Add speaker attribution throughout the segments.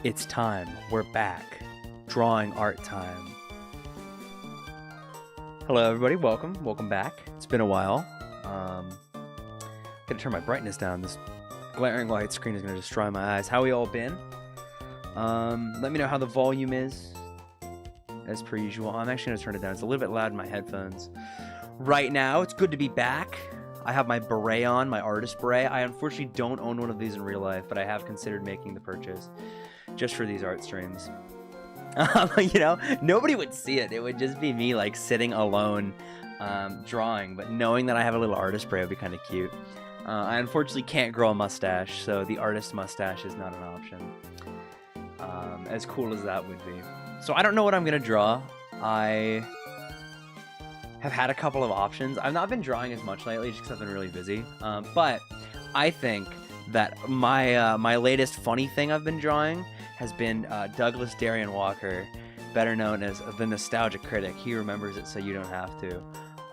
Speaker 1: It's time. We're back. Drawing art time. Hello, everybody. Welcome back. It's been a while. Gonna turn my brightness down. This glaring light screen is gonna destroy my eyes. How we all been? Let me know how the volume is. As per usual, I'm actually gonna turn it down. It's a little bit loud in my headphones right now. It's good to be back. I have my beret on, my artist beret. I unfortunately don't own one of these in real life, but I have considered making the purchase just for these art streams. You know, nobody would see it. It would just be me like sitting alone drawing, but knowing that I have a little artist beret would be kind of cute. I unfortunately can't grow a mustache, so the artist mustache is not an option. As cool as that would be. So I don't know what I'm gonna draw. I have had a couple of options. I've not been drawing as much lately just because I've been really busy. But I think that my latest funny thing I've been drawing has been Douglas Darian Walker, better known as the Nostalgia Critic. He remembers it, so you don't have to.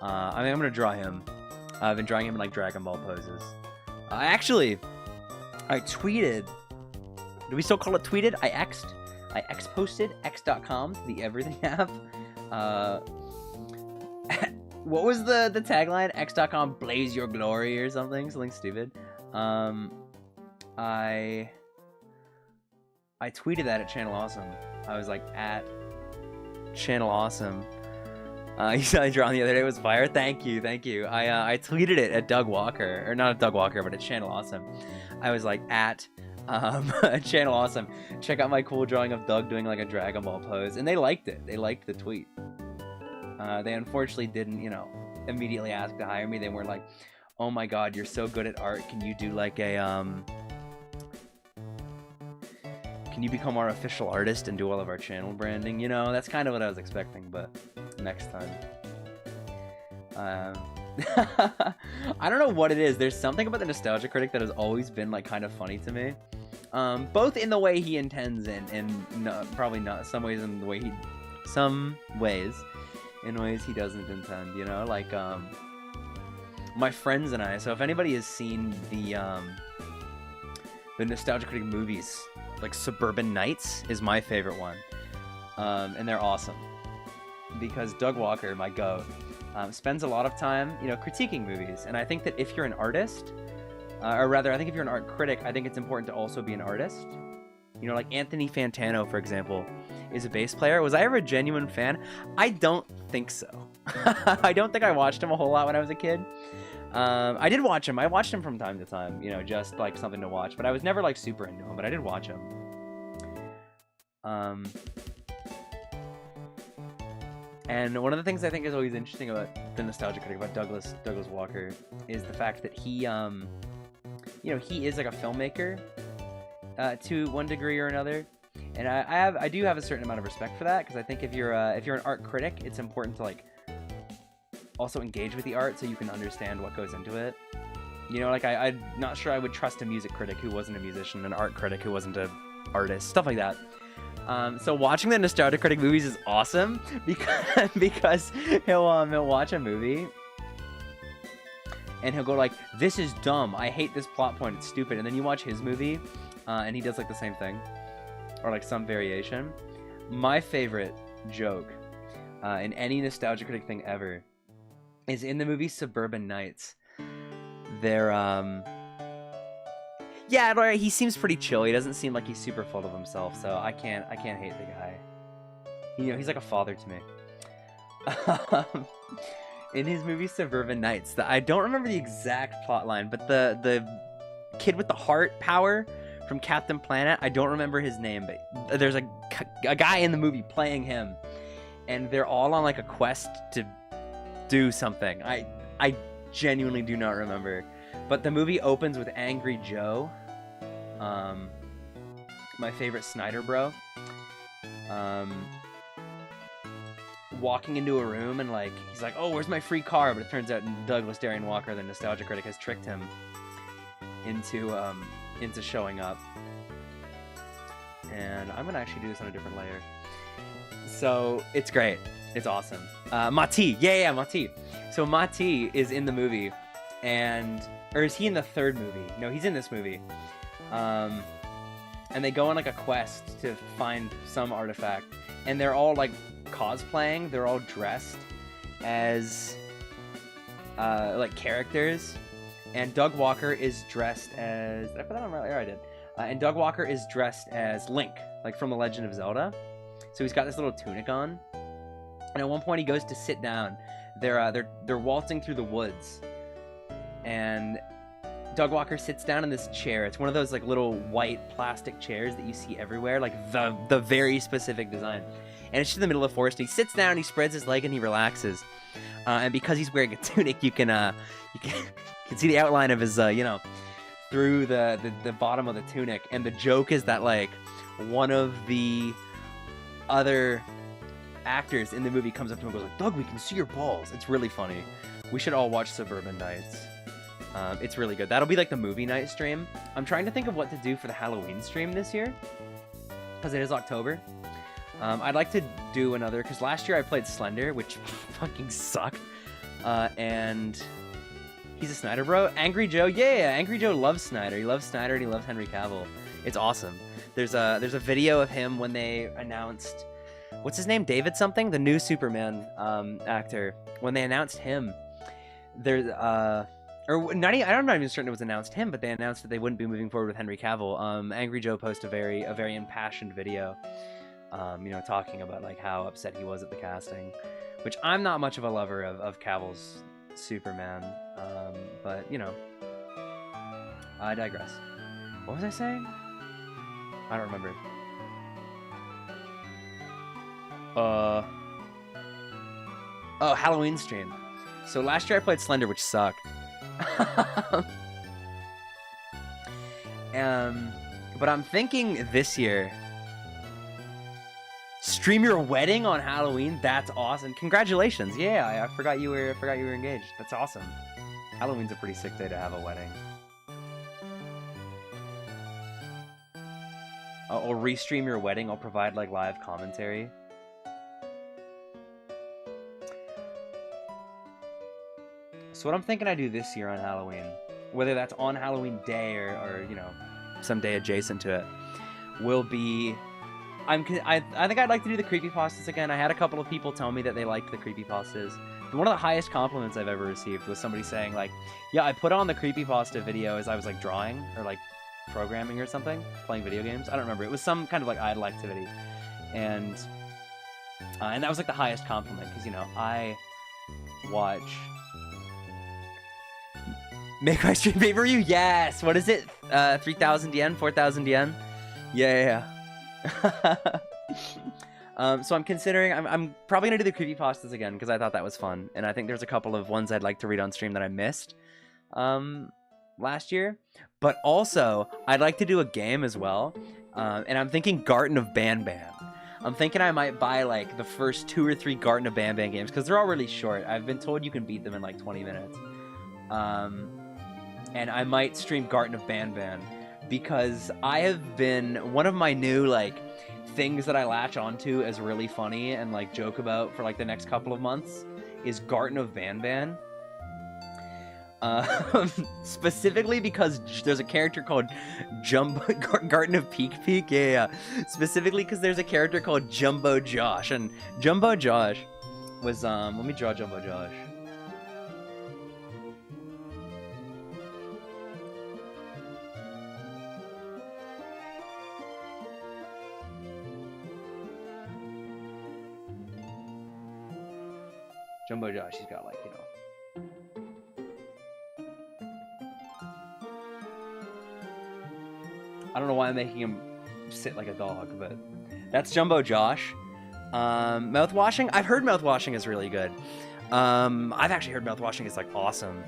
Speaker 1: I mean, I'm gonna draw him. I've been drawing him in like Dragon Ball poses. I tweeted. Do we still call it tweeted? I X-posted X.com, the everything app. What was the tagline? X.com blaze your glory or something stupid. I tweeted that at Channel Awesome. I was like at Channel Awesome. You saw I drawn the other day. It was fire. Thank you. I tweeted it at Doug Walker, or not at Doug Walker, but at Channel Awesome. I was like at Channel Awesome. Check out my cool drawing of Doug doing like a Dragon Ball pose, and they liked it. They liked the tweet. They unfortunately didn't, you know, immediately ask to hire me. They weren't like, "Oh my God, you're so good at art. Can you do like a Can you become our official artist and do all of our channel branding?" You know, that's kind of what I was expecting, but next time. I don't know what it is. There's something about the Nostalgia Critic that has always been like kind of funny to me. Both in the way he intends and probably not some ways in ways he doesn't intend, you know, like my friends and I. So if anybody has seen the Nostalgia Critic movies, like Suburban Nights is my favorite one, and they're awesome because Doug Walker, my goat, spends a lot of time, you know, critiquing movies. And I think that if you're an artist, or rather, I think if you're an art critic, I think it's important to also be an artist. You know, like Anthony Fantano, for example, is a bass player. Was I ever a genuine fan? I don't think so. I don't think I watched him a whole lot when I was a kid. I did watch him. I watched him from time to time, you know, just like something to watch. But I was never like super into him, but I did watch him. And one of the things I think is always interesting about the Nostalgia Critic, about Douglas Walker, is the fact that he, you know, he is like a filmmaker to one degree or another. And I do have a certain amount of respect for that, because I think if you're an art critic, it's important to like also engage with the art so you can understand what goes into it. You know, like I'm not sure I would trust a music critic who wasn't a musician, an art critic who wasn't an artist, stuff like that. So watching the Nostalgia Critic movies is awesome because he'll watch a movie and he'll go like, "This is dumb. I hate this plot point. It's stupid." And then you watch his movie, and he does like the same thing, or like some variation. My favorite joke in any Nostalgia Critic thing ever is in the movie Suburban Nights. They're yeah, he seems pretty chill. He doesn't seem like he's super full of himself, so I can't hate the guy. You know, he's like a father to me. In his movie Suburban Nights, I don't remember the exact plot line, but the kid with the heart power from Captain Planet, I don't remember his name, but there's a guy in the movie playing him, and they're all on like a quest to do something. I genuinely do not remember. But the movie opens with Angry Joe, my favorite Snyder bro, walking into a room and like he's like, "Oh, where's my free car?" But it turns out Douglas Darian Walker, the Nostalgia Critic, has tricked him into showing up. And I'm gonna actually do this on a different layer. So it's great. It's awesome. Mati, yeah, Mati. So Mati is in the movie, or is he in the third movie? No, he's in this movie. and they go on like a quest to find some artifact, and they're all like cosplaying. They're all dressed as like characters, and Doug Walker is dressed as. Did I put that on right? Yeah, I did. And Doug Walker is dressed as Link, like from The Legend of Zelda. So he's got this little tunic on, and at one point he goes to sit down. They're waltzing through the woods, and Doug Walker sits down in this chair. It's one of those like little white plastic chairs that you see everywhere, like the very specific design. And it's just in the middle of the forest. And he sits down, he spreads his leg, and he relaxes. And because he's wearing a tunic, you can see the outline of his through the bottom of the tunic. And the joke is that like one of the other actors in the movie comes up to him and goes like, "Doug, we can see your balls." It's really funny. We should all watch Suburban Nights. It's really good. That'll be like the movie night stream. I'm trying to think of what to do for the Halloween stream this year, because it is October. I'd like to do another, because last year I played Slender, which fucking sucked. And he's a Snyder bro. Angry Joe, yeah, Angry Joe loves Snyder. He loves Snyder and he loves Henry Cavill. It's awesome. There's a video of him when they announced, what's his name, David something, the new Superman actor. When they announced him, I'm not even certain it was announced him, but they announced that they wouldn't be moving forward with Henry Cavill. Angry Joe posted a very impassioned video, talking about like how upset he was at the casting, which I'm not much of a lover of Cavill's Superman, but I digress. What was I saying? I don't remember. Oh, Halloween stream. So last year I played Slender, which sucked. But I'm thinking this year, stream your wedding on Halloween. That's awesome. Congratulations. Yeah, I forgot you were engaged. That's awesome. Halloween's a pretty sick day to have a wedding. I'll restream your wedding. I'll provide like live commentary. So what I'm thinking I do this year on Halloween, whether that's on Halloween day or some day adjacent to it, will be, I think I'd like to do the creepypastas again. I had a couple of people tell me that they liked the creepypastas. One of the highest compliments I've ever received was somebody saying like, yeah, I put on the creepypasta video as I was like drawing or like programming or something, playing video games. I don't remember. It was some kind of like idle activity, and that was like the highest compliment, because I watch. Make my stream pay-per-view? Yes! What is it? 3,000 yen? 4,000 yen? Yeah. So I'm considering, I'm probably gonna do the creepypastas again, because I thought that was fun. And I think there's a couple of ones I'd like to read on stream that I missed last year. But also, I'd like to do a game as well. And I'm thinking Garten of Banban. I'm thinking I might buy like the first 2 or 3 Garten of Banban games, because they're all really short. I've been told you can beat them in like 20 minutes. And I might stream Garten of Banban, because I have been, one of my new like things that I latch onto as really funny and like joke about for like the next couple of months is Garten of Banban. Specifically because there's a character called Garten of Peak Peak. Yeah. Specifically because there's a character called Jumbo Josh, and Jumbo Josh was let me draw Jumbo Josh. Jumbo Josh, he's got like, I don't know why I'm making him sit like a dog, but that's Jumbo Josh. Mouthwashing? I've heard mouthwashing is really good. I've actually heard mouthwashing is like awesome.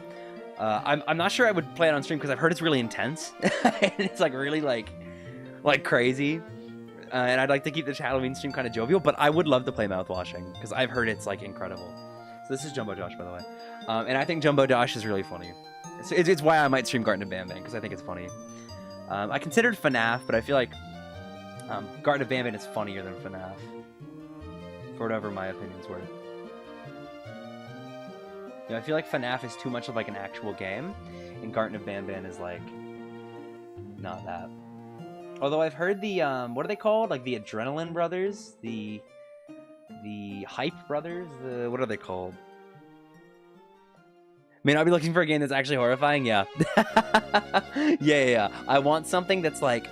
Speaker 1: I'm not sure I would play it on stream, because I've heard it's really intense. And it's like really like crazy. And I'd like to keep this Halloween stream kind of jovial, but I would love to play mouthwashing, because I've heard it's like incredible. So this is Jumbo Josh, by the way. And I think Jumbo Josh is really funny. It's why I might stream Garten of Banban, because I think it's funny. I considered FNAF, but I feel like Garten of Banban is funnier than FNAF, for whatever my opinion's worth. I feel like FNAF is too much of like an actual game, and Garten of Banban is like not that. Although I've heard the what are they called? Like the Adrenaline Brothers, the Hype Brothers. What are they called? May not be looking for a game that's actually horrifying. Yeah. Yeah. I want something that's like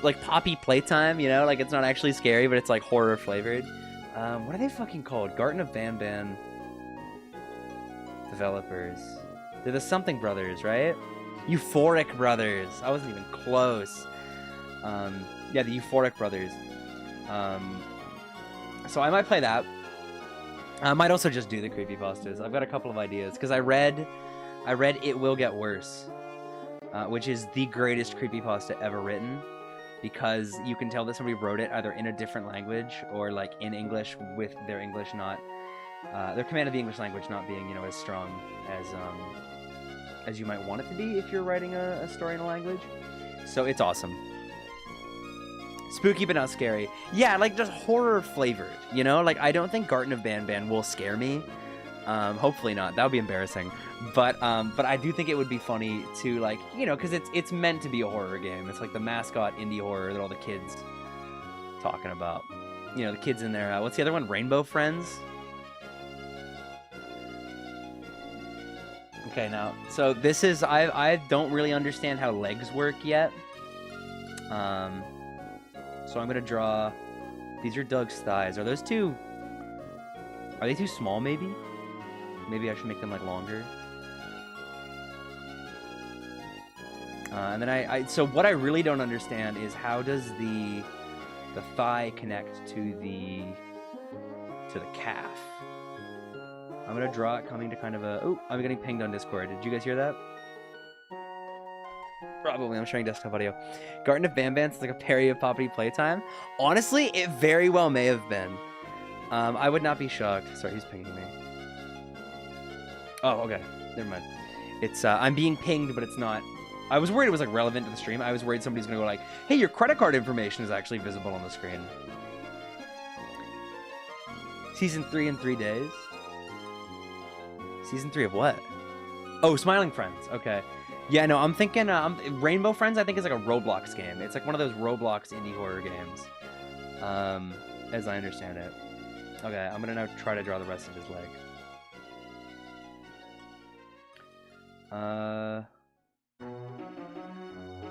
Speaker 1: like poppy playtime. You know, like it's not actually scary, but it's like horror flavored. What are they fucking called? Garten of Banban developers. They're the something brothers, right? Euphoric Brothers. I wasn't even close. Yeah, the Euphoric Brothers. So I might play that. I might also just do the creepypastas. I've got a couple of ideas because I read It Will Get Worse, which is the greatest creepypasta ever written, because you can tell that somebody wrote it either in a different language or like in English with their English not their command of the English language not being, you know, as strong as you might want it to be if you're writing a story in a language. So it's awesome. Spooky but not scary. Yeah, like just horror flavored, you know? Like I don't think Garten of Banban will scare me. Hopefully not. That would be embarrassing. But I do think it would be funny to, like, you know, because it's meant to be a horror game. It's like the mascot indie horror that all the kids talking about. You know, the kids in there. What's the other one? Rainbow Friends? Okay, now, so this is, I don't really understand how legs work yet. So I'm gonna draw, these are Doug's thighs. Are those two, are they too small maybe? Maybe I should make them like longer. And then so what I really don't understand is how does the thigh connect to the calf? I'm gonna draw it coming to kind of a, oh, I'm getting pinged on Discord. Did you guys hear that? Probably. I'm showing desktop audio. Garten of Banban is like a parody of Poppy Playtime. Honestly, it very well may have been. I would not be shocked. Sorry, he's pinging me. Oh, okay. Never mind. It's I'm being pinged, but it's not. I was worried it was like relevant to the stream. I was worried somebody's gonna go like, "Hey, your credit card information is actually visible on the screen." Season 3 in 3 days. Season 3 of what? Oh, Smiling Friends. Okay. Yeah, no, I'm thinking Rainbow Friends, I think, is like a Roblox game. It's like one of those Roblox indie horror games, as I understand it. Okay, I'm gonna now try to draw the rest of his leg.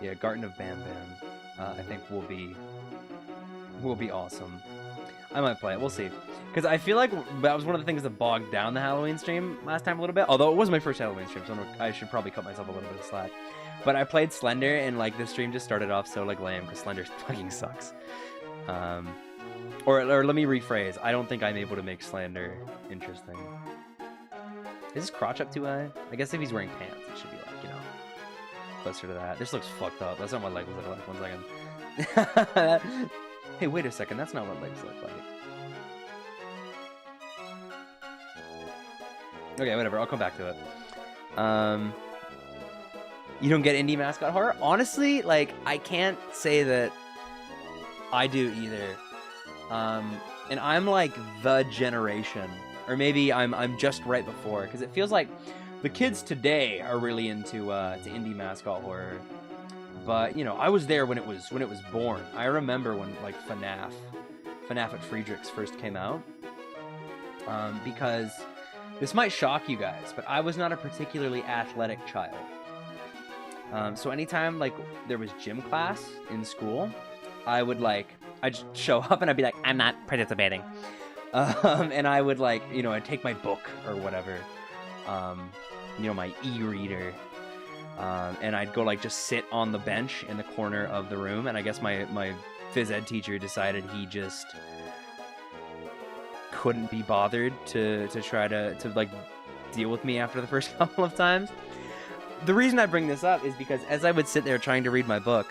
Speaker 1: Yeah, Garten of Banban, I think will be awesome. I might play it. We'll see. Because I feel like that was one of the things that bogged down the Halloween stream last time a little bit. Although it was my first Halloween stream, so I should probably cut myself a little bit of slack. But I played Slender, and like the stream just started off so like lame because Slender fucking sucks. Or let me rephrase. I don't think I'm able to make Slender interesting. Is his crotch up too high? I guess if he's wearing pants, it should be like, you know, closer to that. This looks fucked up. That's not what legs look like. 1 second. Hey, wait a second. That's not what legs look like. Okay, whatever. I'll come back to it. You don't get indie mascot horror? Honestly, like, I can't say that I do either. And I'm like the generation, or maybe I'm just right before, because it feels like the kids today are really into to indie mascot horror. But you know, I was there when it was born. I remember when like FNAF at Friedrichs first came out. Because this might shock you guys, but I was not a particularly athletic child. So anytime like there was gym class in school, I'd show up and I'd be like, I'm not participating. And I would like, you know, I'd take my book or whatever, you know, my e-reader, and I'd go like just sit on the bench in the corner of the room. And I guess my phys ed teacher decided he just couldn't be bothered to try to like deal with me after the first couple of times. The reason I bring this up is because as I would sit there trying to read my book,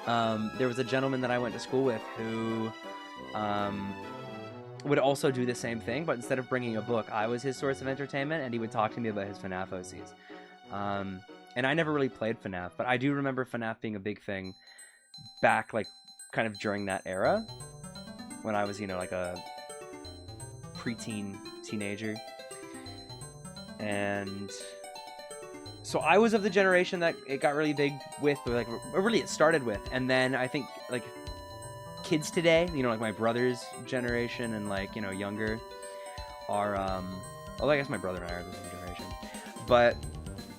Speaker 1: there was a gentleman that I went to school with who would also do the same thing, but instead of bringing a book, I was his source of entertainment, and he would talk to me about his FNAF OCs. And I never really played FNAF, but I do remember FNAF being a big thing back, like, kind of during that era, when I was, you know, like a preteen teenager. And So I was of the generation that it got really big with, or like really it started with, and then I think like kids today, you know, like my brother's generation and like, you know, younger are although I guess my brother and I are the same generation, but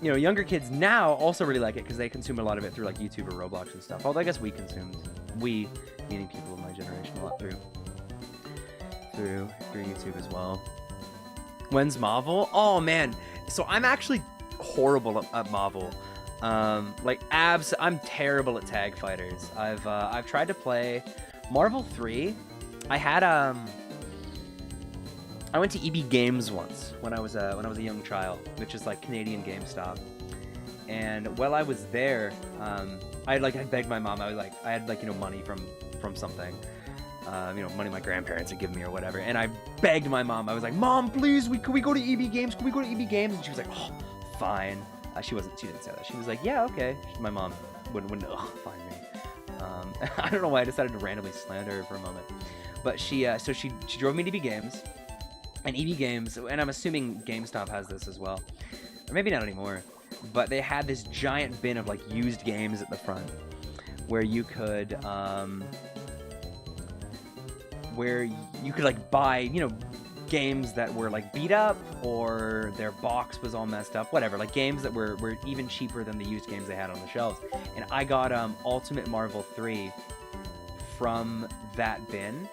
Speaker 1: you know, younger kids now also really like it because they consume a lot of it through like YouTube or Roblox and stuff. Although I guess we meaning people of my generation, a lot through YouTube as well. When's Marvel? Oh man, so I'm actually horrible at Marvel. I'm terrible at tag fighters. I've tried to play Marvel 3. I went to EB Games once when I was a young child, which is like Canadian GameStop. And while I was there, I begged my mom. I had like, you know, money from something, you know, money my grandparents had given me or whatever. And I begged my mom. I was like, Mom, please, can we go to EB Games? Can we go to EB Games? And she was like, oh, fine. She didn't say that. She was like, yeah, okay. My mom wouldn't find me. I don't know why I decided to randomly slander her for a moment. But she drove me to EB Games. And EB Games, and I'm assuming GameStop has this as well. Or maybe not anymore. But they had this giant bin of like used games at the front where you could like buy, you know, games that were like beat up or their box was all messed up, whatever, like games that were even cheaper than the used games they had on the shelves. And I got Ultimate Marvel 3 from that bin.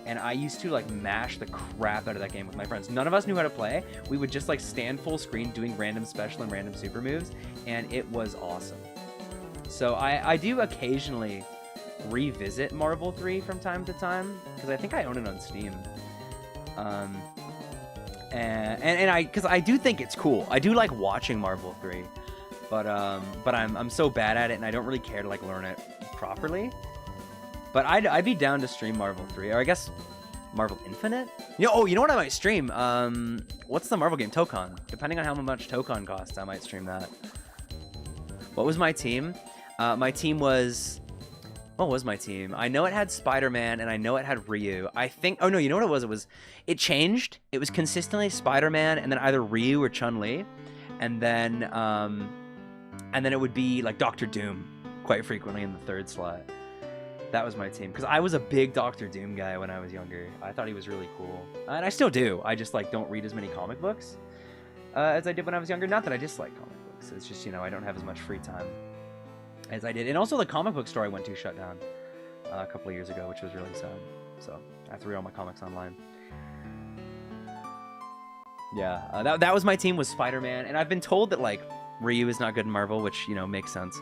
Speaker 1: And I used to like mash the crap out of that game with my friends. None of us knew how to play. We would just like stand full screen doing random special and random super moves, and it was awesome. So I do occasionally revisit Marvel 3 from time to time because I think I own it on Steam. Because I do think it's cool. I do like watching Marvel 3, but I'm so bad at it and I don't really care to like learn it properly. But I'd be down to stream Marvel 3, or I guess Marvel Infinite? You know what I might stream? What's the Marvel game? Tokon. Depending on how much Tokon costs, I might stream that. What was my team? My team was... What was my team? I know it had Spider-Man, and I know it had Ryu. I think... Oh, no, you know what it was? It changed. It was consistently Spider-Man, and then either Ryu or Chun-Li. And then it would be, like, Doctor Doom quite frequently in the third slot. That was my team, because I was a big Doctor Doom guy when I was younger. I thought he was really cool, and I still do. I just like don't read as many comic books as I did when I was younger. Not that I dislike comic books. It's just, you know, I don't have as much free time as I did. And also the comic book store I went to shut down a couple of years ago, which was really sad. So I have to read all my comics online. Yeah, that was my team, was Spider-Man, and I've been told that like Ryu is not good in Marvel, which, you know, makes sense.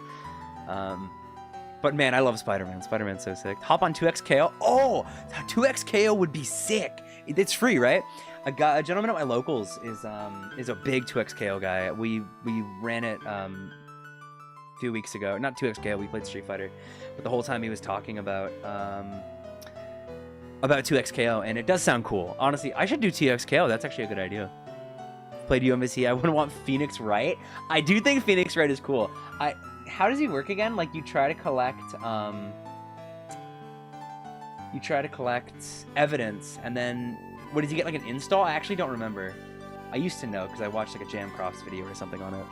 Speaker 1: But man, I love Spider-Man. Spider-Man's so sick. Hop on 2XKO. Oh, 2XKO would be sick. It's free, right? A gentleman at my locals is a big 2XKO guy. We ran it a few weeks ago. Not 2XKO. We played Street Fighter, but the whole time he was talking about 2XKO, and it does sound cool. Honestly, I should do 2XKO. That's actually a good idea. Played UMVC. I wouldn't want Phoenix Wright. I do think Phoenix Wright is cool. How does he work again? Like you try to collect evidence, and then what does he get, like an install? I actually don't remember. I used to know because I watched like a Jam Crofts video or something on it.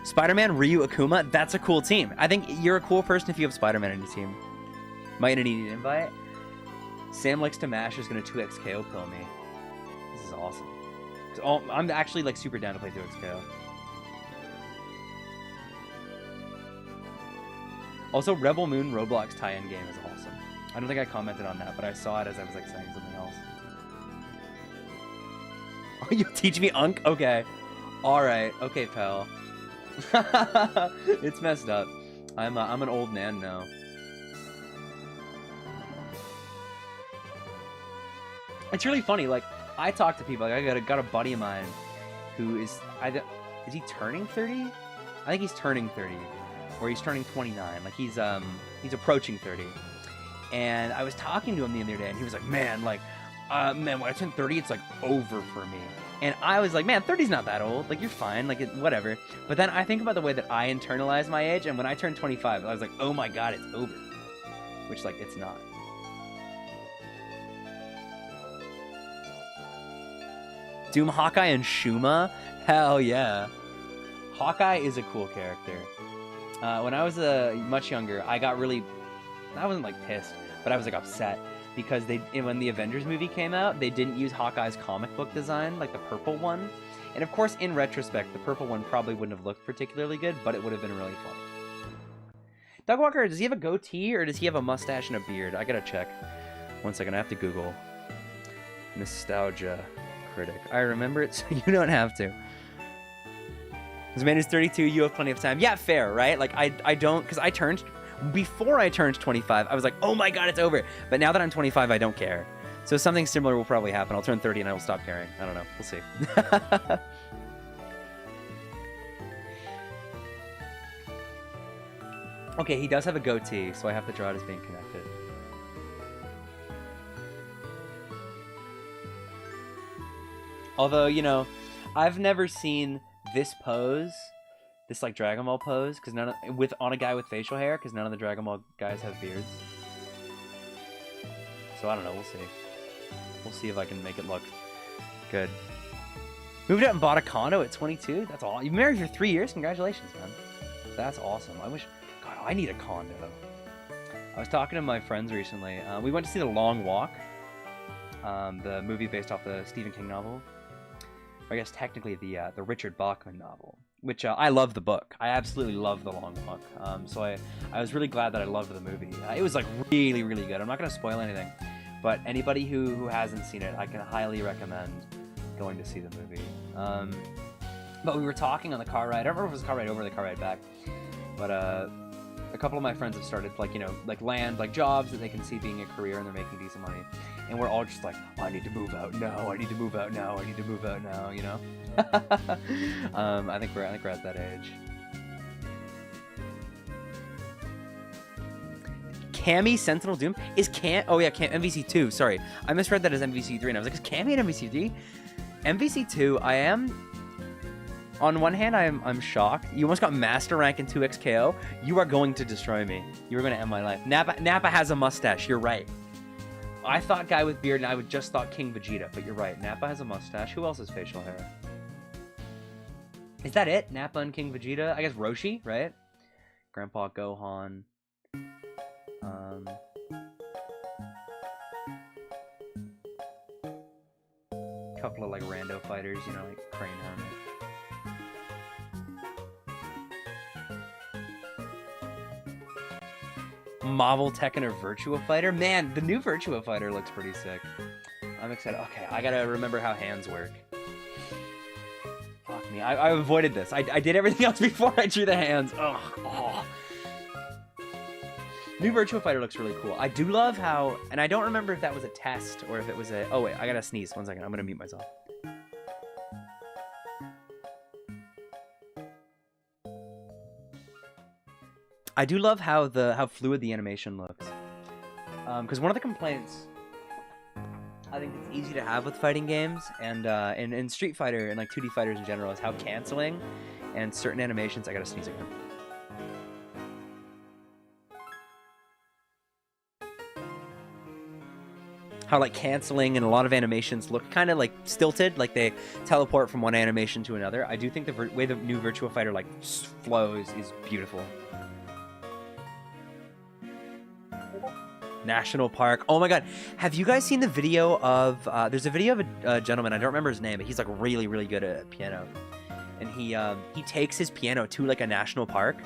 Speaker 1: Spider-Man, Ryu, Akuma, that's a cool team. I think you're a cool person if you have Spider-Man in your team. Might need an invite. Sam likes to mash is gonna 2XKO kill me. This is awesome. I'm actually like super down to play 2XKO. Also, Rebel Moon Roblox tie-in game is awesome. I don't think I commented on that, but I saw it as I was like saying something else. Oh, you teach me Unk? Okay. Alright. Okay, pal. It's messed up. I'm an old man now. It's really funny. Like, I talk to people. Like, I got a buddy of mine who is he turning 30? I think he's turning 30. Or he's turning 29. Like he's approaching 30. And I was talking to him the other day, and he was like, man, when I turn 30, it's like over for me. And I was like, man, 30's not that old. Like, you're fine. Like, whatever. But then I think about the way that I internalize my age, and when I turned 25, I was like, oh my god, it's over. Which, like, it's not. Doom, Hawkeye, and Shuma? Hell yeah. Hawkeye is a cool character. When I was much younger, I wasn't like pissed, but I was like upset because when the Avengers movie came out, they didn't use Hawkeye's comic book design, like the purple one. And of course, in retrospect, the purple one probably wouldn't have looked particularly good, but it would have been really funny. Doug Walker, does he have a goatee or does he have a mustache and a beard? I gotta check. One second, I have to Google. Nostalgia critic. I remember it, so you don't have to. This man is 32, you have plenty of time. Yeah, fair, right? Like, I don't, because before I turned 25, I was like, oh my god, it's over. But now that I'm 25, I don't care. So something similar will probably happen. I'll turn 30 and I will stop caring. I don't know. We'll see. Okay, he does have a goatee, so I have to draw it as being connected. Although, you know, I've never seen this pose, this like Dragon Ball pose, because on a guy with facial hair, because none of the Dragon Ball guys have beards. So I don't know. We'll see. We'll see if I can make it look good. Moved out and bought a condo at 22. That's all. You've been married for 3 years. Congratulations, man. That's awesome. God, I need a condo. I was talking to my friends recently. We went to see The Long Walk, the movie based off the Stephen King novel. Or I guess technically the Richard Bachman novel, which I love the book. I absolutely love The Long Walk. So I was really glad that I loved the movie. It was like really, really good. I'm not going to spoil anything, but anybody who hasn't seen it, I can highly recommend going to see the movie. But we were talking on the car ride. I don't remember if it was the car ride over or the car ride back, but a couple of my friends have started land jobs that they can see being a career and they're making decent money. And we're all just like, oh, I need to move out now. I need to move out now. I need to move out now. You know. I think we're at that age. Cammy Sentinel Doom is Oh yeah, MVC2. Sorry, I misread that as MVC3, and I was like, is Cammy an MVC3? MVC2. I am. On one hand, I'm shocked. You almost got master rank in 2x KO. You are going to destroy me. You are going to end my life. Nappa has a mustache. You're right. I thought guy with beard, and I just thought King Vegeta, but you're right. Nappa has a mustache. Who else has facial hair? Is that it? Nappa and King Vegeta? I guess Roshi, right? Grandpa Gohan. Couple of like rando fighters, you know, like Crane Hermit. Marvel Tekken or Virtua Fighter? Man, the new Virtua Fighter looks pretty sick. I'm excited. Okay, I gotta remember how hands work. Fuck me. I avoided this. I did everything else before I drew the hands. Ugh. Oh. New Virtua Fighter looks really cool. I do love how... And I don't remember if that was a test or if it was a... Oh, wait. I gotta sneeze. 1 second. I'm gonna mute myself. I do love how fluid the animation looks. Because one of the complaints I think it's easy to have with fighting games and in Street Fighter and like 2D fighters in general is how canceling and certain animations... I gotta sneeze again. How like canceling and a lot of animations look kind of like stilted, like they teleport from one animation to another. I do think the way the new Virtua Fighter like flows is beautiful. National Park. Oh my god. Have you guys seen the video of... there's a video of a gentleman, I don't remember his name, but he's like really, really good at piano. And he takes his piano to like a national park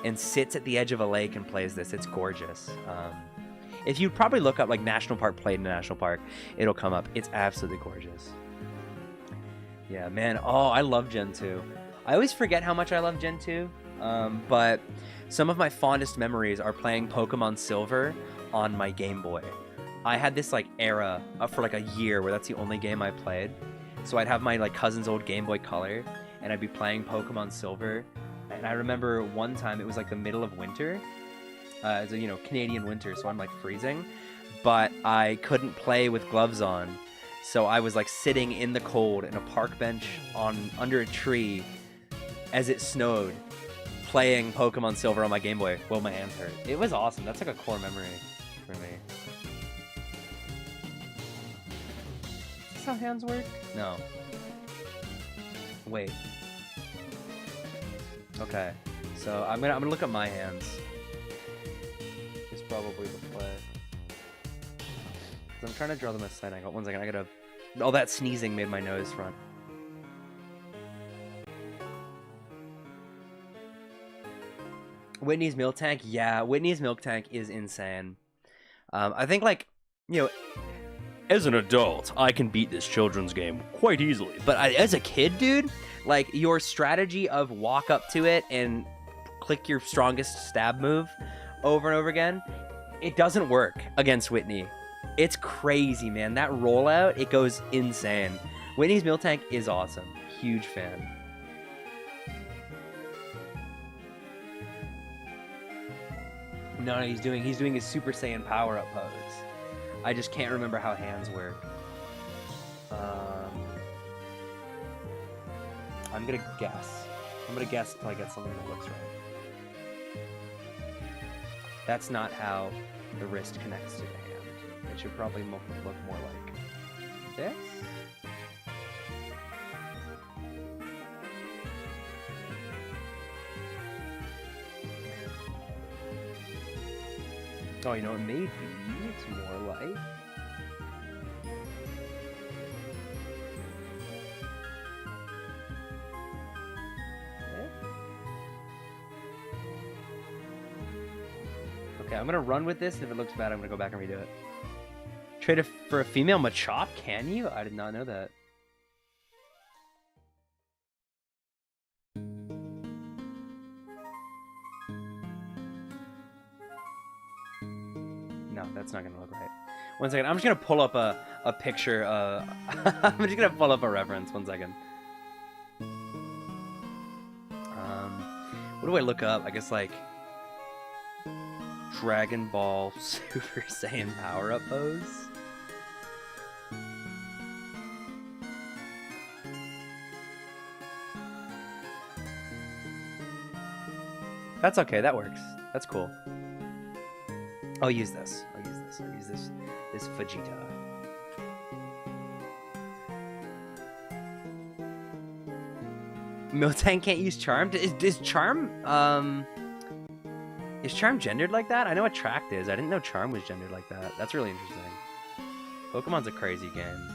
Speaker 1: and sits at the edge of a lake and plays this. It's gorgeous. If you probably look up like National Park played in a national park, it'll come up. It's absolutely gorgeous. Yeah, man. Oh, I love Gen 2. I always forget how much I love Gen 2. But some of my fondest memories are playing Pokemon Silver on my Game Boy. I had this like era for like a year where that's the only game I played. So I'd have my like cousin's old Game Boy Color and I'd be playing Pokemon Silver. And I remember one time it was like the middle of winter. It's a, you know, Canadian winter, so I'm like freezing. But I couldn't play with gloves on. So I was like sitting in the cold in a park bench under a tree as it snowed, playing Pokemon Silver on my Game Boy while my hands hurt. It was awesome. That's like a core memory for me. Is this how hands work? No. Wait. Okay. So I'm gonna look at my hands. Is probably the play. I'm trying to draw them at side angle. One second, I gotta. All that sneezing made my nose front. Whitney's milk tank, yeah, Whitney's milk tank is insane. I think, like, you know, as an adult, I can beat this children's game quite easily. But as a kid, dude, like, your strategy of walk up to it and click your strongest stab move over and over again, it doesn't work against Whitney. It's crazy, man. That rollout, it goes insane. Whitney's milk tank is awesome. Huge fan. No, he's doing his Super Saiyan power-up pose. I just can't remember how hands work. I'm gonna guess. I'm gonna guess until I get something that looks right. That's not how the wrist connects to the hand. It should probably look more like this. Oh, you know, it may be. It's more like. Okay, I'm gonna run with this, and if it looks bad, I'm gonna go back and redo it. Trade it for a female Machop? Can you? I did not know that. No, that's not gonna look right. One second, I'm just gonna pull up a picture. I'm just gonna pull up a reference. One second. What do I look up? I guess like Dragon Ball Super Saiyan power-up pose. That's okay. That works. That's cool. I'll use this. I'll use this Vegeta. Miltank can't use Charm? Is Charm, is Charm gendered like that? I know Attract is. I didn't know Charm was gendered like that. That's really interesting. Pokemon's a crazy game.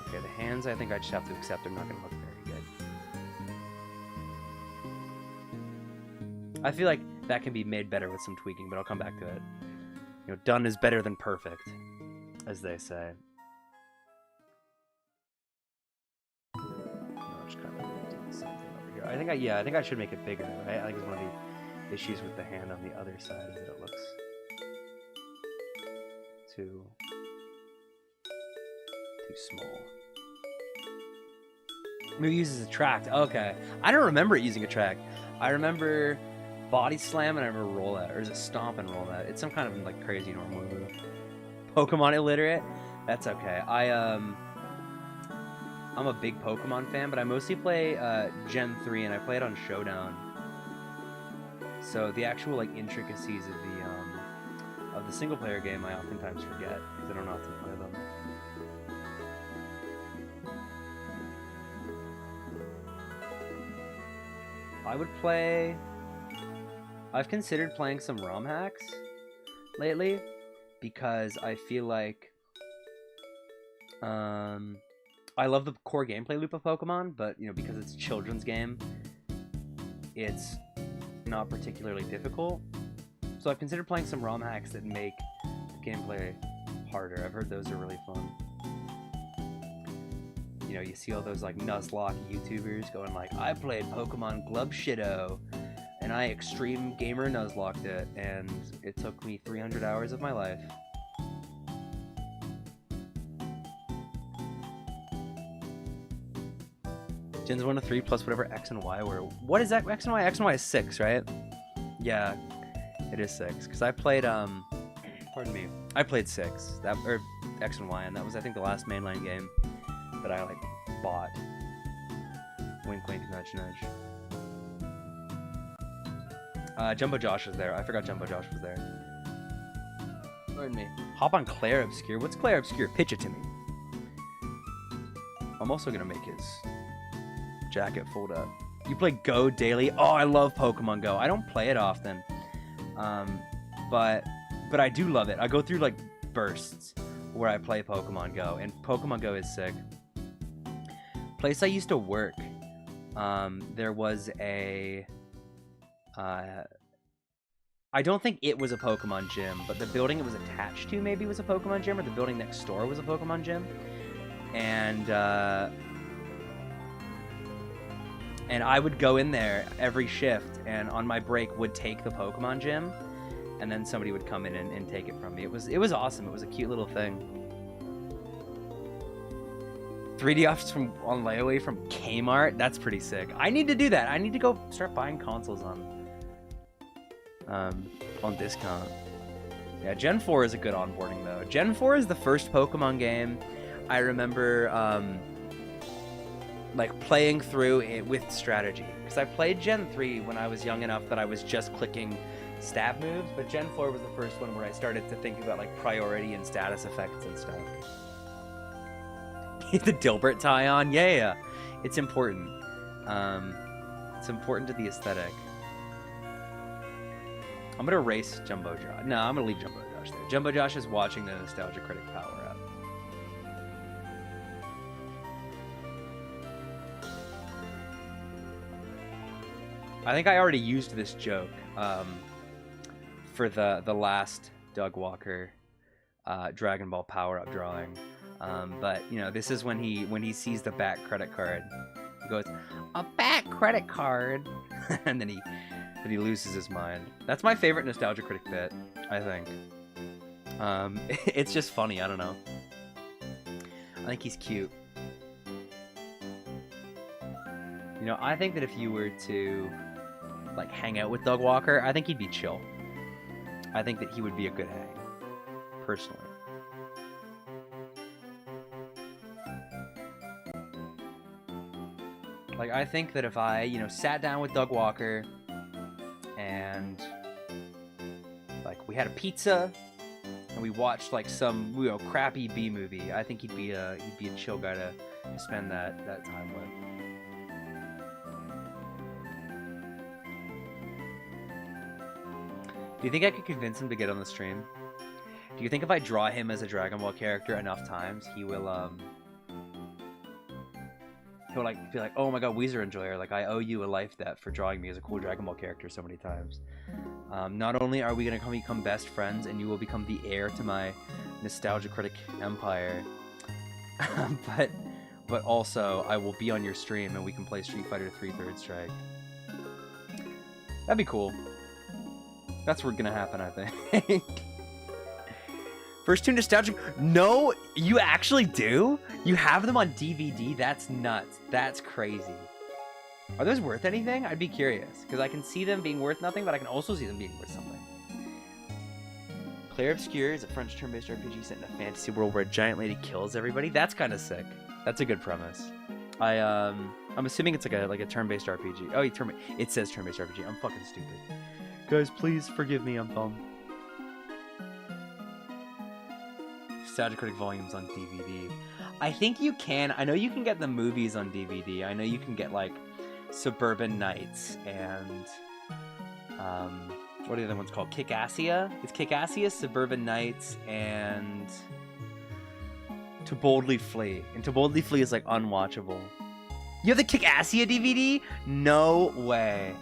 Speaker 1: Okay, the hands I think I just have to accept. They're not going to look very good. I feel like that can be made better with some tweaking, but I'll come back to it. You know, done is better than perfect, as they say. I'll just kind of do the same thing over here. I think I should make it bigger, right? I think it's one of the issues with the hand on the other side is that it looks too small. Maybe it uses Attract. Okay. I don't remember it using Attract. I remember Body Slam and I remember Rollout. Or is it Stomp and Rollout? It's some kind of like crazy normal move. Pokemon illiterate? That's okay. I'm a big Pokemon fan, but I mostly play Gen 3 and I play it on Showdown. So the actual like intricacies of the single player game I oftentimes forget because I don't often play them. I would play... I've considered playing some ROM hacks lately because I feel like I love the core gameplay loop of Pokemon, but you know, because it's a children's game, it's not particularly difficult. So I've considered playing some ROM hacks that make the gameplay harder. I've heard those are really fun. You know, you see all those like Nuzlocke YouTubers going like, I played Pokemon Glub Shido and I extreme gamer Nuzlocked it, and it took me 300 hours of my life. Gens 1 to 3 plus whatever X and Y were. What is that? X and Y? X and Y is 6, right? Yeah, it is 6. Because I played, pardon me, I played 6, or X and Y, and that was, I think, the last mainline game that I, like, bought. Wink, wink, nudge, nudge. Jumbo Josh is there. I forgot Jumbo Josh was there. Pardon me. Hop on Claire Obscure. What's Claire Obscure? Pitch it to me. I'm also gonna make his jacket fold up. You play Go daily? Oh, I love Pokemon Go. I don't play it often, but I do love it. I go through like bursts where I play Pokemon Go, and Pokemon Go is sick. Place I used to work, there was a I don't think it was a Pokemon gym, but the building it was attached to maybe was a Pokemon gym, or the building next door was a Pokemon gym. And I would go in there every shift, and on my break would take the Pokemon gym, and then somebody would come in and take it from me. It was awesome. It was a cute little thing. 3D offers on layaway from Kmart. That's pretty sick. I need to do that. I need to go start buying consoles on discount. Yeah, Gen 4 is a good onboarding though. Gen 4 is the first Pokemon game I remember like playing through it with strategy, because I played Gen 3 when I was young enough that I was just clicking stab moves, but Gen 4 was the first one where I started to think about like priority and status effects and stuff. The Dilbert tie on, yeah, it's important. It's important to the aesthetic. I'm gonna race Jumbo Josh. No, I'm gonna leave Jumbo Josh there. Jumbo Josh is watching the Nostalgia Critic power up. I think I already used this joke for the last Doug Walker Dragon Ball power-up drawing, but you know, this is when he sees the back credit card. He goes, "A back credit card," and then he loses his mind. That's my favorite Nostalgia Critic bit, I think. It's just funny. I don't know. I think he's cute. You know, I think that if you were to like hang out with Doug Walker, I think he'd be chill. I think that he would be a good hang, personally. Like, I think that if I, you know, sat down with Doug Walker and like we had a pizza and we watched like some, you know, crappy B movie, I think he'd be a chill guy to spend that time with. Do you think I could convince him to get on the stream? Do you think if I draw him as a Dragon Ball character enough times, he'll like be like, "Oh my god, Weezer Enjoyer, like I owe you a life debt for drawing me as a cool Dragon Ball character so many times. Not only are we gonna become best friends, and you will become the heir to my Nostalgia Critic empire, but also I will be on your stream and we can play Street Fighter 3 Third Strike." That'd be cool. That's what's gonna happen, I think. First two nostalgic. No, you actually do? You have them on DVD? That's nuts. That's crazy. Are those worth anything? I'd be curious, because I can see them being worth nothing, but I can also see them being worth something. Claire Obscure is a French turn-based RPG set in a fantasy world where a giant lady kills everybody. That's kind of sick. That's a good premise. I'm assuming it's like a turn-based RPG. Oh, it says turn-based RPG. I'm fucking stupid. Guys, please forgive me. I'm dumb. Nostalgia Critic volumes on DVD. I think you can. I know you can get the movies on DVD. I know you can get like Suburban Nights and what are the other ones called? Kick-Assia? It's Kick-Assia, Suburban Nights, and To Boldly Flee. And To Boldly Flee is like unwatchable. You have the Kick-Assia DVD? No way.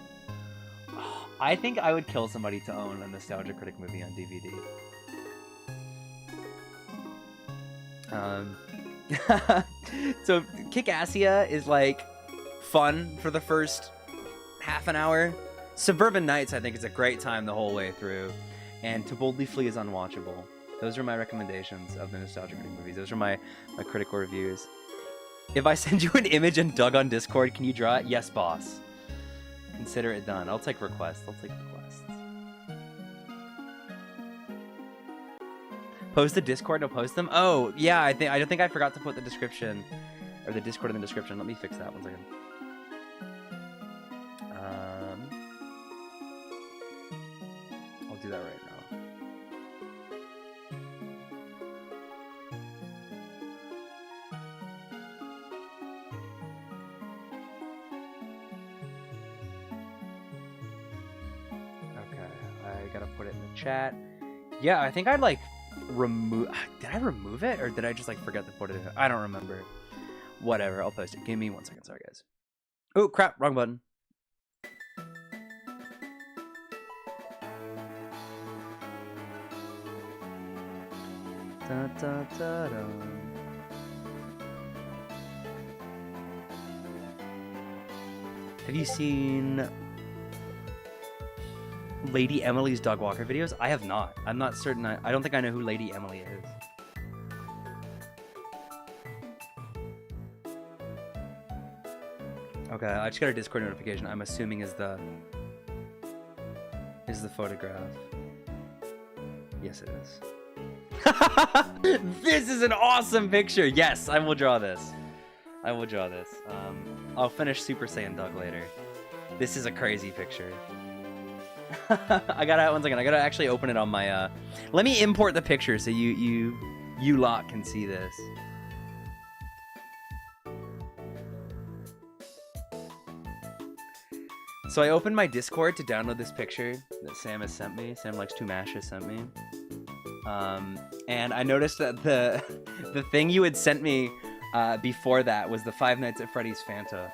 Speaker 1: I think I would kill somebody to own a Nostalgia Critic movie on DVD. So Kick-Assia is like fun for the first half an hour. Suburban Nights, I think, is a great time the whole way through. And To Boldly Flee is unwatchable. Those are my recommendations of the Nostalgia Critic movies. Those are my critical reviews. If I send you an image and Doug on Discord, can you draw it? Yes, boss. Consider it done. I'll take requests. Post the Discord, I'll post them. Oh, yeah, I don't think I forgot to put the description or the Discord in the description. Let me fix that 1 second. gotta put it in the chat. Yeah, I think I'd like remove. Did I remove it or did I just like forget to put it in? I don't remember. Whatever, I'll post it. Give me 1 second. Sorry, guys. Oh crap! Wrong button. Da, da, da, da. Have you seen Lady Emily's dog walker videos? I have not. I'm not certain. I don't think I know who Lady Emily is. Okay, I just got a Discord notification. I'm assuming is the photograph. Yes, it is. This is an awesome picture. Yes, I will draw this. I will draw this. I'll finish Super Saiyan Doug later. This is a crazy picture. I gotta, 1 second, I gotta actually open it on my, let me import the picture so you lot can see this. So I opened my Discord to download this picture that Sam has sent me. Sam Likes to Mash has sent me. And I noticed that the thing you had sent me before that was the Five Nights at Freddy's Fanta,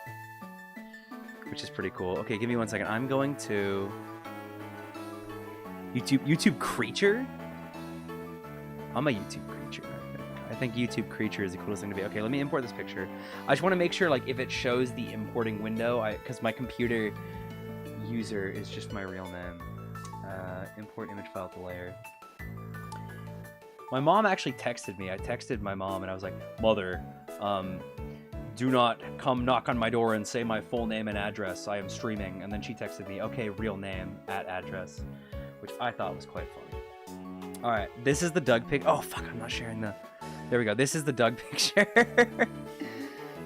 Speaker 1: which is pretty cool. Okay, give me 1 second. I'm going to YouTube Creature. I'm a YouTube Creature. I think YouTube Creature is the coolest thing to be. Okay, let me import this picture. I just want to make sure, like, if it shows the importing window, because my computer user is just my real name. Import image file to layer. My mom actually texted me. I texted my mom and I was like, Mother, do not come knock on my door and say my full name and address. I am streaming. And then she texted me, okay, real name at address, which I thought was quite funny. All right, this is the Doug pic. Oh, fuck, I'm not sharing the... There we go. This is the Doug picture.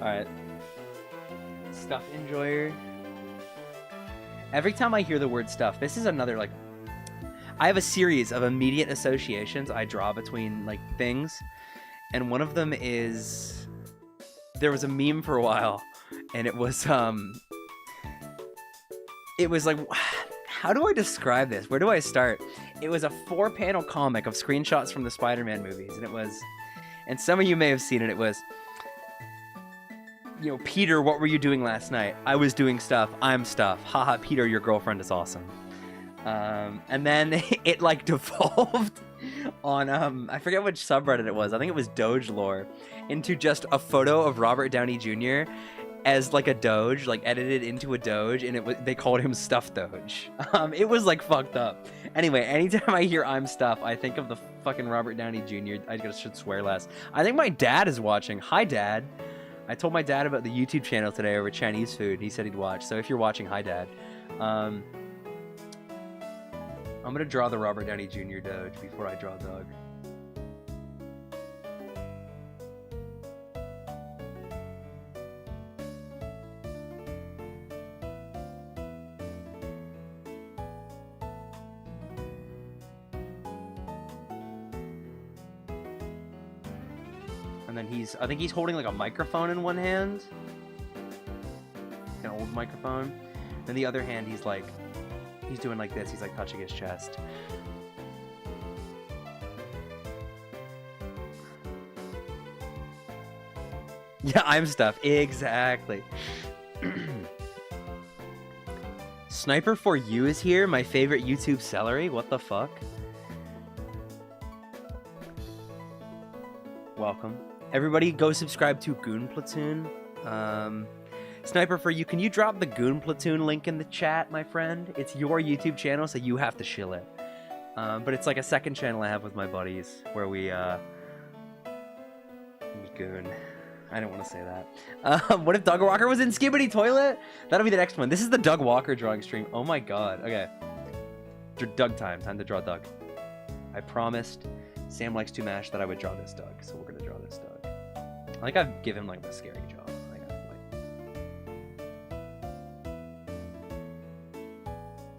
Speaker 1: All right. Stuff enjoyer. Every time I hear the word stuff, this is another, like... I have a series of immediate associations I draw between, like, things. And one of them is... There was a meme for a while, and it was, it was like... How do I describe this? Where do I start? It was a 4-panel comic of screenshots from the Spider-Man movies, and it was... And some of you may have seen it. It was, you know, Peter, what were you doing last night? I was doing stuff. I'm stuff. Haha, Peter, your girlfriend is awesome. And then it, like, devolved on, I forget which subreddit it was. I think it was Doge Lore, into just a photo of Robert Downey Jr. as, like, a Doge, like, edited into a Doge, and they called him Stuff Doge. It was, like, fucked up. Anyway, anytime I hear I'm Stuff, I think of the fucking Robert Downey Jr. I should swear less. I think my dad is watching. Hi, Dad. I told my dad about the YouTube channel today over Chinese food. He said he'd watch. So if you're watching, hi, Dad. I'm going to draw the Robert Downey Jr. Doge before I draw Doug. And then I think he's holding like a microphone in one hand. An old microphone. Then the other hand, he's doing like this. He's like touching his chest. Yeah, I'm Stuff. Exactly. Sniper for You is here. My favorite YouTube celery. What the fuck? Welcome. Everybody go subscribe to Goon Platoon. Sniper for You, can you drop the Goon Platoon link in the chat, my friend? It's your YouTube channel, so you have to shill it. But it's like a second channel I have with my buddies where we goon. I don't want to say that. What if Doug Walker was in Skibbity Toilet? That'll be the next one. This is the Doug Walker drawing stream. Oh my god. Okay. Doug time. Time to draw Doug. I promised Sam Likes to Mash that I would draw this Doug, so we're gonna draw this Doug. I think I've given him like the scary jaw.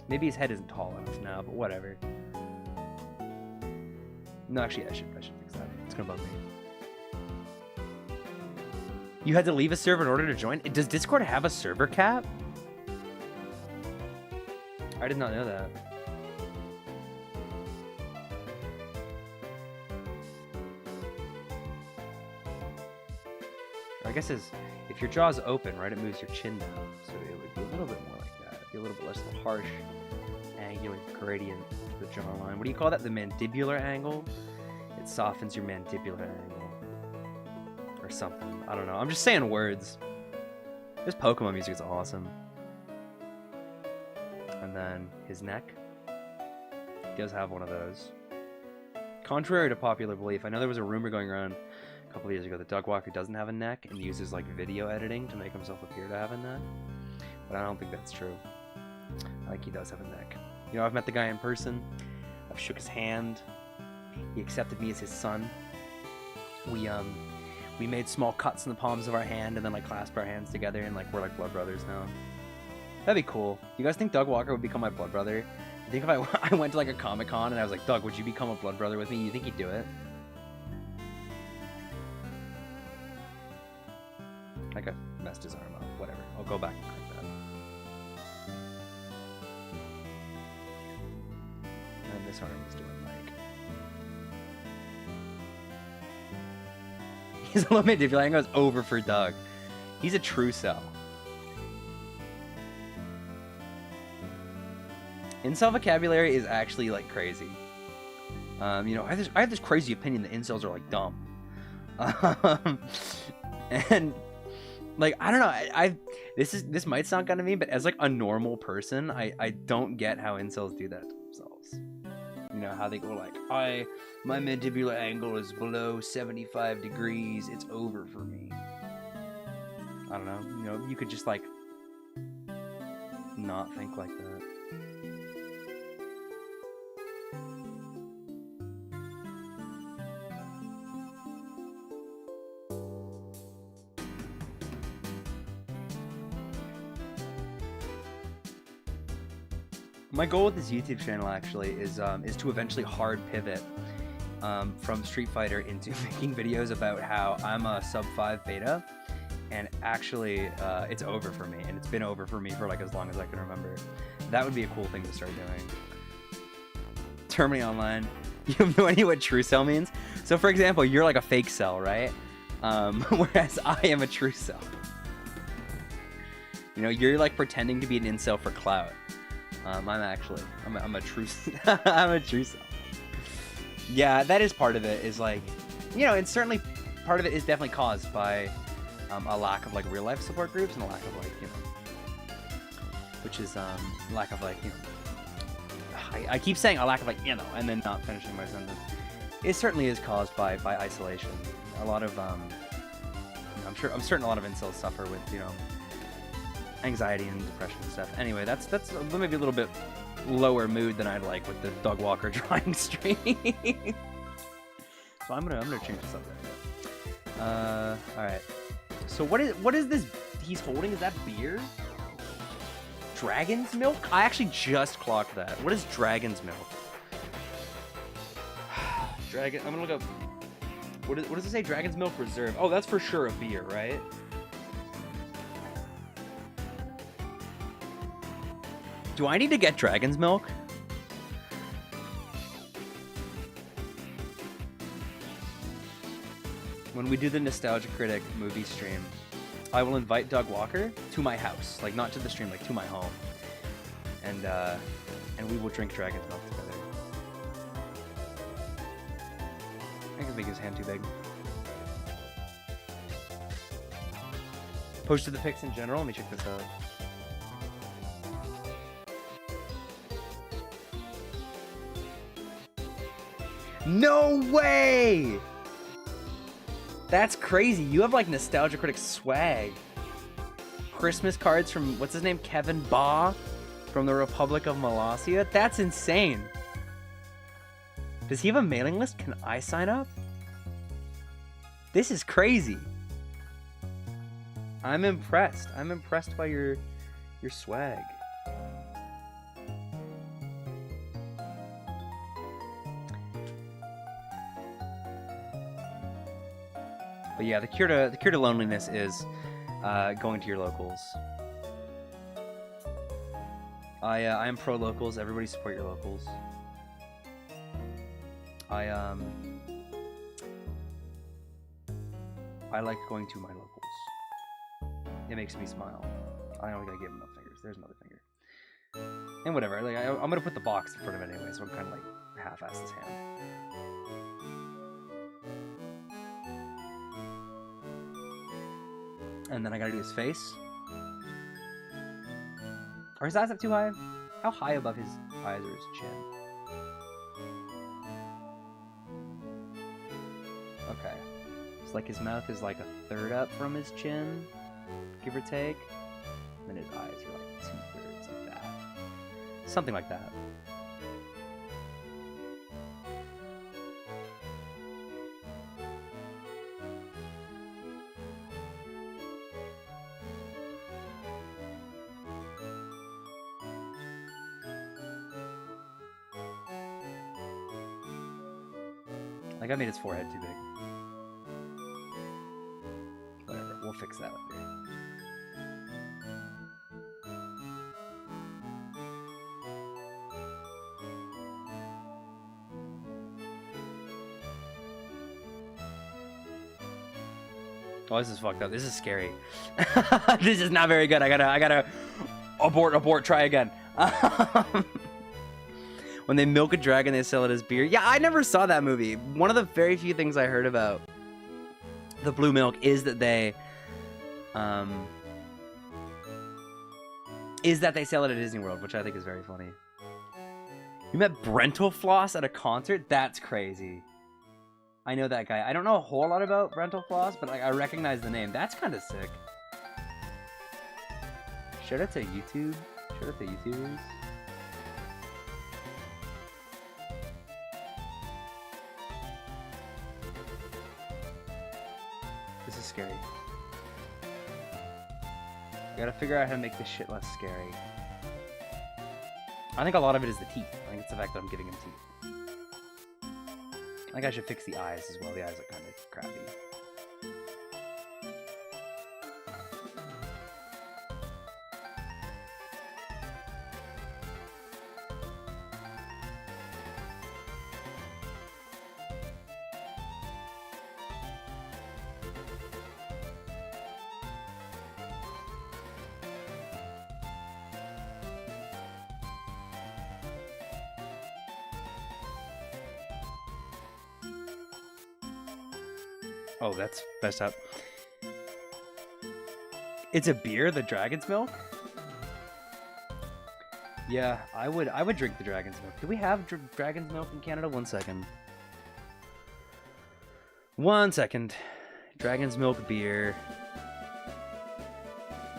Speaker 1: Maybe his head isn't tall enough now, but whatever. No, actually, I should fix that. It's gonna bug me. You had to leave a server in order to join? Does Discord have a server cap? I did not know that. I guess if your jaw's open, right, it moves your chin down, so it would be a little bit more like that. It'd be a little bit less of a harsh, angular gradient to the jawline. What do you call that? The mandibular angle? It softens your mandibular angle. Or something. I don't know. I'm just saying words. This Pokemon music is awesome. And then his neck. He does have one of those. Contrary to popular belief, I know there was a rumor going around a couple of years ago that Doug Walker doesn't have a neck and uses like video editing to make himself appear to have a neck. But I don't think that's true. I think he does have a neck. You know, I've met the guy in person. I've shook his hand. He accepted me as his son. We made small cuts in the palms of our hand and then like clasped our hands together and like we're like blood brothers now. That'd be cool. You guys think Doug Walker would become my blood brother? You think if I went to like a Comic-Con and I was like, Doug, would you become a blood brother with me? You think he'd do it? Like I messed his arm up. Whatever. I'll go back and correct that. And this arm is doing like... He's a little mandibular angle is over for Doug. He's a true cell. Incel vocabulary is actually like crazy. You know, I have this crazy opinion that incels are like dumb. And like I don't know, this might sound kind of mean, but as like a normal person, I don't get how incels do that to themselves. You know, how they go like, my mandibular angle is below 75 degrees, it's over for me. I don't know, you know, you could just like not think like that. My goal with this YouTube channel actually is to eventually hard pivot from Street Fighter into making videos about how I'm a sub 5 beta, and actually it's over for me, and it's been over for me for like as long as I can remember. That would be a cool thing to start doing. Termini Online, you have no idea what true cell means? So for example, you're like a fake cell, right? Whereas I am a true cell. You know, you're like pretending to be an incel for clout. I'm a true I'm a true cell. Yeah, that is part of it, is like, you know, and certainly part of it is definitely caused by a lack of like real life support groups and a lack of like, you know, which is lack of like, you know, I keep saying a lack of like, you know, and then not finishing my sentence. It certainly is caused by isolation. A lot of you know, I'm certain a lot of incels suffer with, you know, anxiety and depression and stuff. Anyway, that's maybe a little bit lower mood than I'd like with the Doug Walker drawing stream. So I'm gonna change this up a bit. All right. So what is this he's holding? Is that beer? Dragon's milk? I actually just clocked that. What is dragon's milk? I'm gonna look up. What does it say? Dragon's milk reserve. Oh, that's for sure a beer, right? Do I need to get dragon's milk? When we do the Nostalgia Critic movie stream, I will invite Doug Walker to my house. Like, not to the stream, like to my home. And we will drink dragon's milk together. I think I make his hand too big. Posted the pics in general. Let me check this out. No way! That's crazy. You have like Nostalgia Critic swag. Christmas cards from, what's his name? Kevin Baugh from the Republic of Molossia? That's insane. Does he have a mailing list? Can I sign up? This is crazy. I'm impressed. I'm impressed by your swag. But yeah, the cure to loneliness is going to your locals. I am pro locals. Everybody support your locals. I like going to my locals. it makes me smile. I don't think I gave him no fingers. There's another finger. And whatever. Like I'm gonna put the box in front of it anyway, so I'm kind of like half-ass this hand. And then I gotta do his face. Are his eyes up too high? How high above his eyes or his chin? Okay. It's like his mouth is like a third up from his chin, give or take. And his eyes are like 2/3, like that. Something like that. Like I made his forehead too big. Whatever, we'll fix that later. Oh, this is fucked up. This is scary. This is not very good. I gotta abort, try again. When they milk a dragon, they sell it as beer. Yeah, I never saw that movie. One of the very few things I heard about the blue milk is that they sell it at Disney World, which I think is very funny. You met Brental Floss at a concert? That's crazy. I know that guy. I don't know a whole lot about Brental Floss, but like I recognize the name. That's kind of sick. Shout out to YouTube. Shout out to YouTubers. This is scary. I gotta figure out how to make this shit less scary. I think a lot of it is the teeth. I think it's the fact that I'm giving him teeth. I think I should fix the eyes as well. The eyes are kind of crappy. Oh, that's messed up. It's a beer, the dragon's milk? Yeah, I would drink the dragon's milk. Do we have dragon's milk in Canada? 1 second. 1 second. Dragon's milk beer.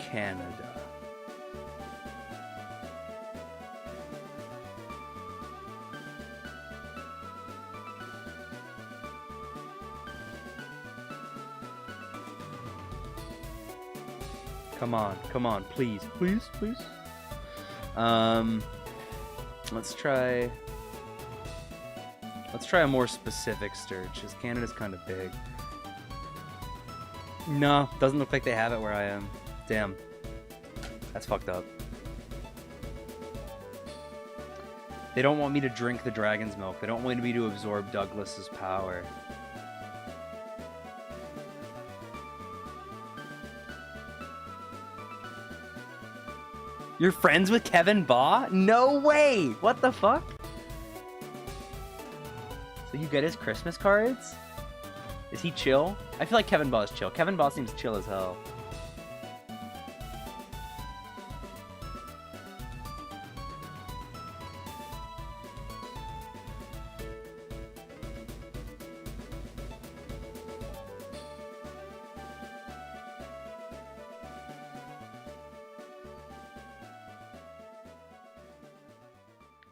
Speaker 1: Canada. Come on, please. Let's try a more specific search, because Canada's kind of big. No, doesn't look like they have it where I am. Damn. That's fucked up. They don't want me to drink the dragon's milk. They don't want me to absorb Douglas's power. You're friends with Kevin Baugh? No way! What the fuck? So you get his Christmas cards? Is he chill? I feel like Kevin Baugh is chill. Kevin Baugh seems chill as hell.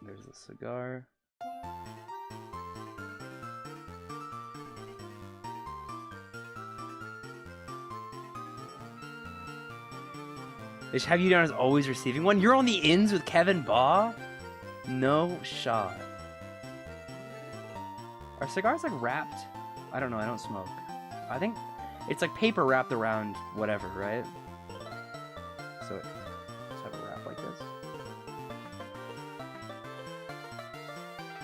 Speaker 1: There's a cigar. They should have you down as always receiving one. You're on the ins with Kevin Baugh? No shot. Are cigars like wrapped? I don't know, I don't smoke. I think it's like paper wrapped around whatever, right? So let's have it wrapped like this.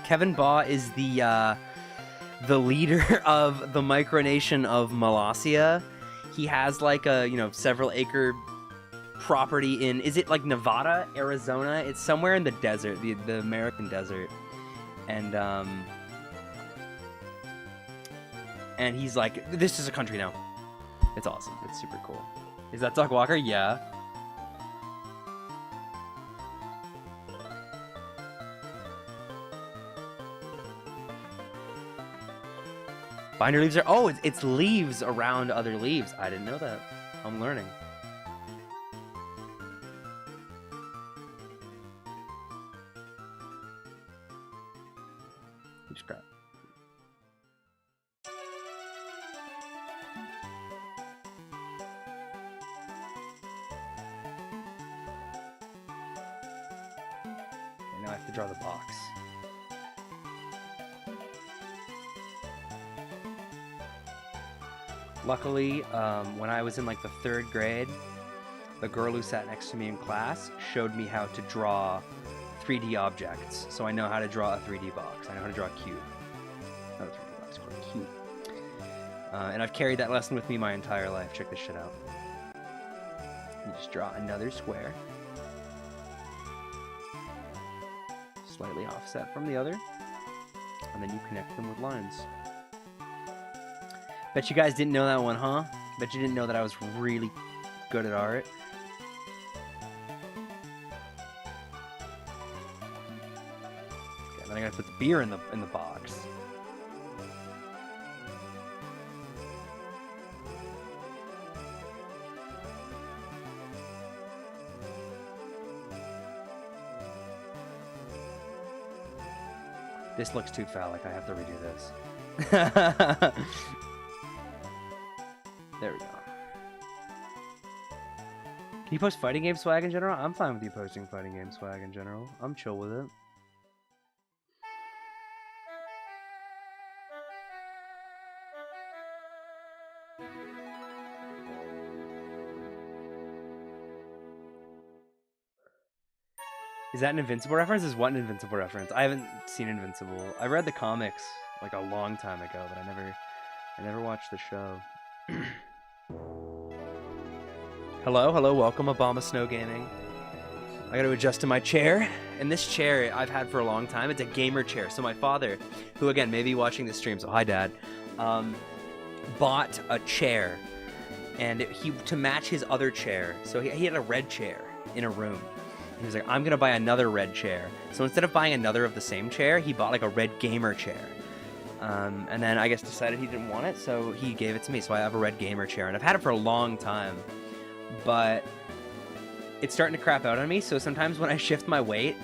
Speaker 1: Kevin Baugh is the leader of the micronation of Molossia. he has like a, you know, several acre property in, is it like Nevada, Arizona? It's somewhere in the desert, the American desert. And he's like, this is a country now. It's awesome. It's super cool. Is that Doug Walker? Yeah. Binder leaves are, oh, it's leaves around other leaves. I didn't know that. I'm learning. Oops, crap. Okay, now I have to draw the box. Luckily, when I was in like the 3rd grade, the girl who sat next to me in class showed me how to draw 3D objects. So I know how to draw a 3D box. I know how to draw a cube. Not a 3D box, but a cube. And I've carried that lesson with me my entire life. Check this shit out. You just draw another square. Slightly offset from the other. And then you connect them with lines. Bet you guys didn't know that one, huh? Bet you didn't know that I was really good at art. Okay, then I gotta put the beer in the box. This looks too phallic. I have to redo this. There we go. Can you post fighting game swag in general? I'm fine with you posting fighting game swag in general. I'm chill with it. Is that an Invincible reference? Is what an Invincible reference? I haven't seen Invincible. I read the comics like a long time ago, but I never watched the show. Hello, welcome Obama Snow Gaming. I gotta adjust to my chair, and this chair I've had for a long time. It's a gamer chair. So my father, who again may be watching this stream, so hi Dad, bought a chair, and to match his other chair. So he had a red chair in a room. He was like, I'm gonna buy another red chair. So instead of buying another of the same chair, he bought like a red gamer chair. And then I guess decided he didn't want it, so he gave it to me. So I have a red gamer chair, and I've had it for a long time, but it's starting to crap out on me. So sometimes when I shift my weight,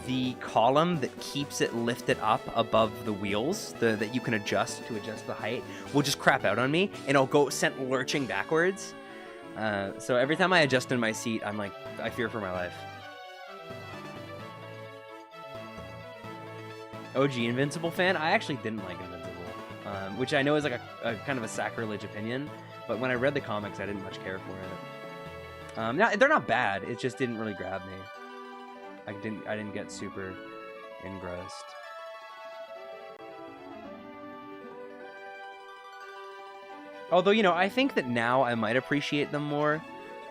Speaker 1: the column that keeps it lifted up above the wheels, that you can adjust to adjust the height, will just crap out on me, and I'll go sent lurching backwards. So every time I adjust in my seat, I'm like, I fear for my life. OG Invincible fan? I actually didn't like Invincible, which I know is like a kind of a sacrilege opinion, but when I read the comics, I didn't much care for it. They're not bad. It just didn't really grab me. I didn't get super engrossed. Although, you know, I think that now I might appreciate them more,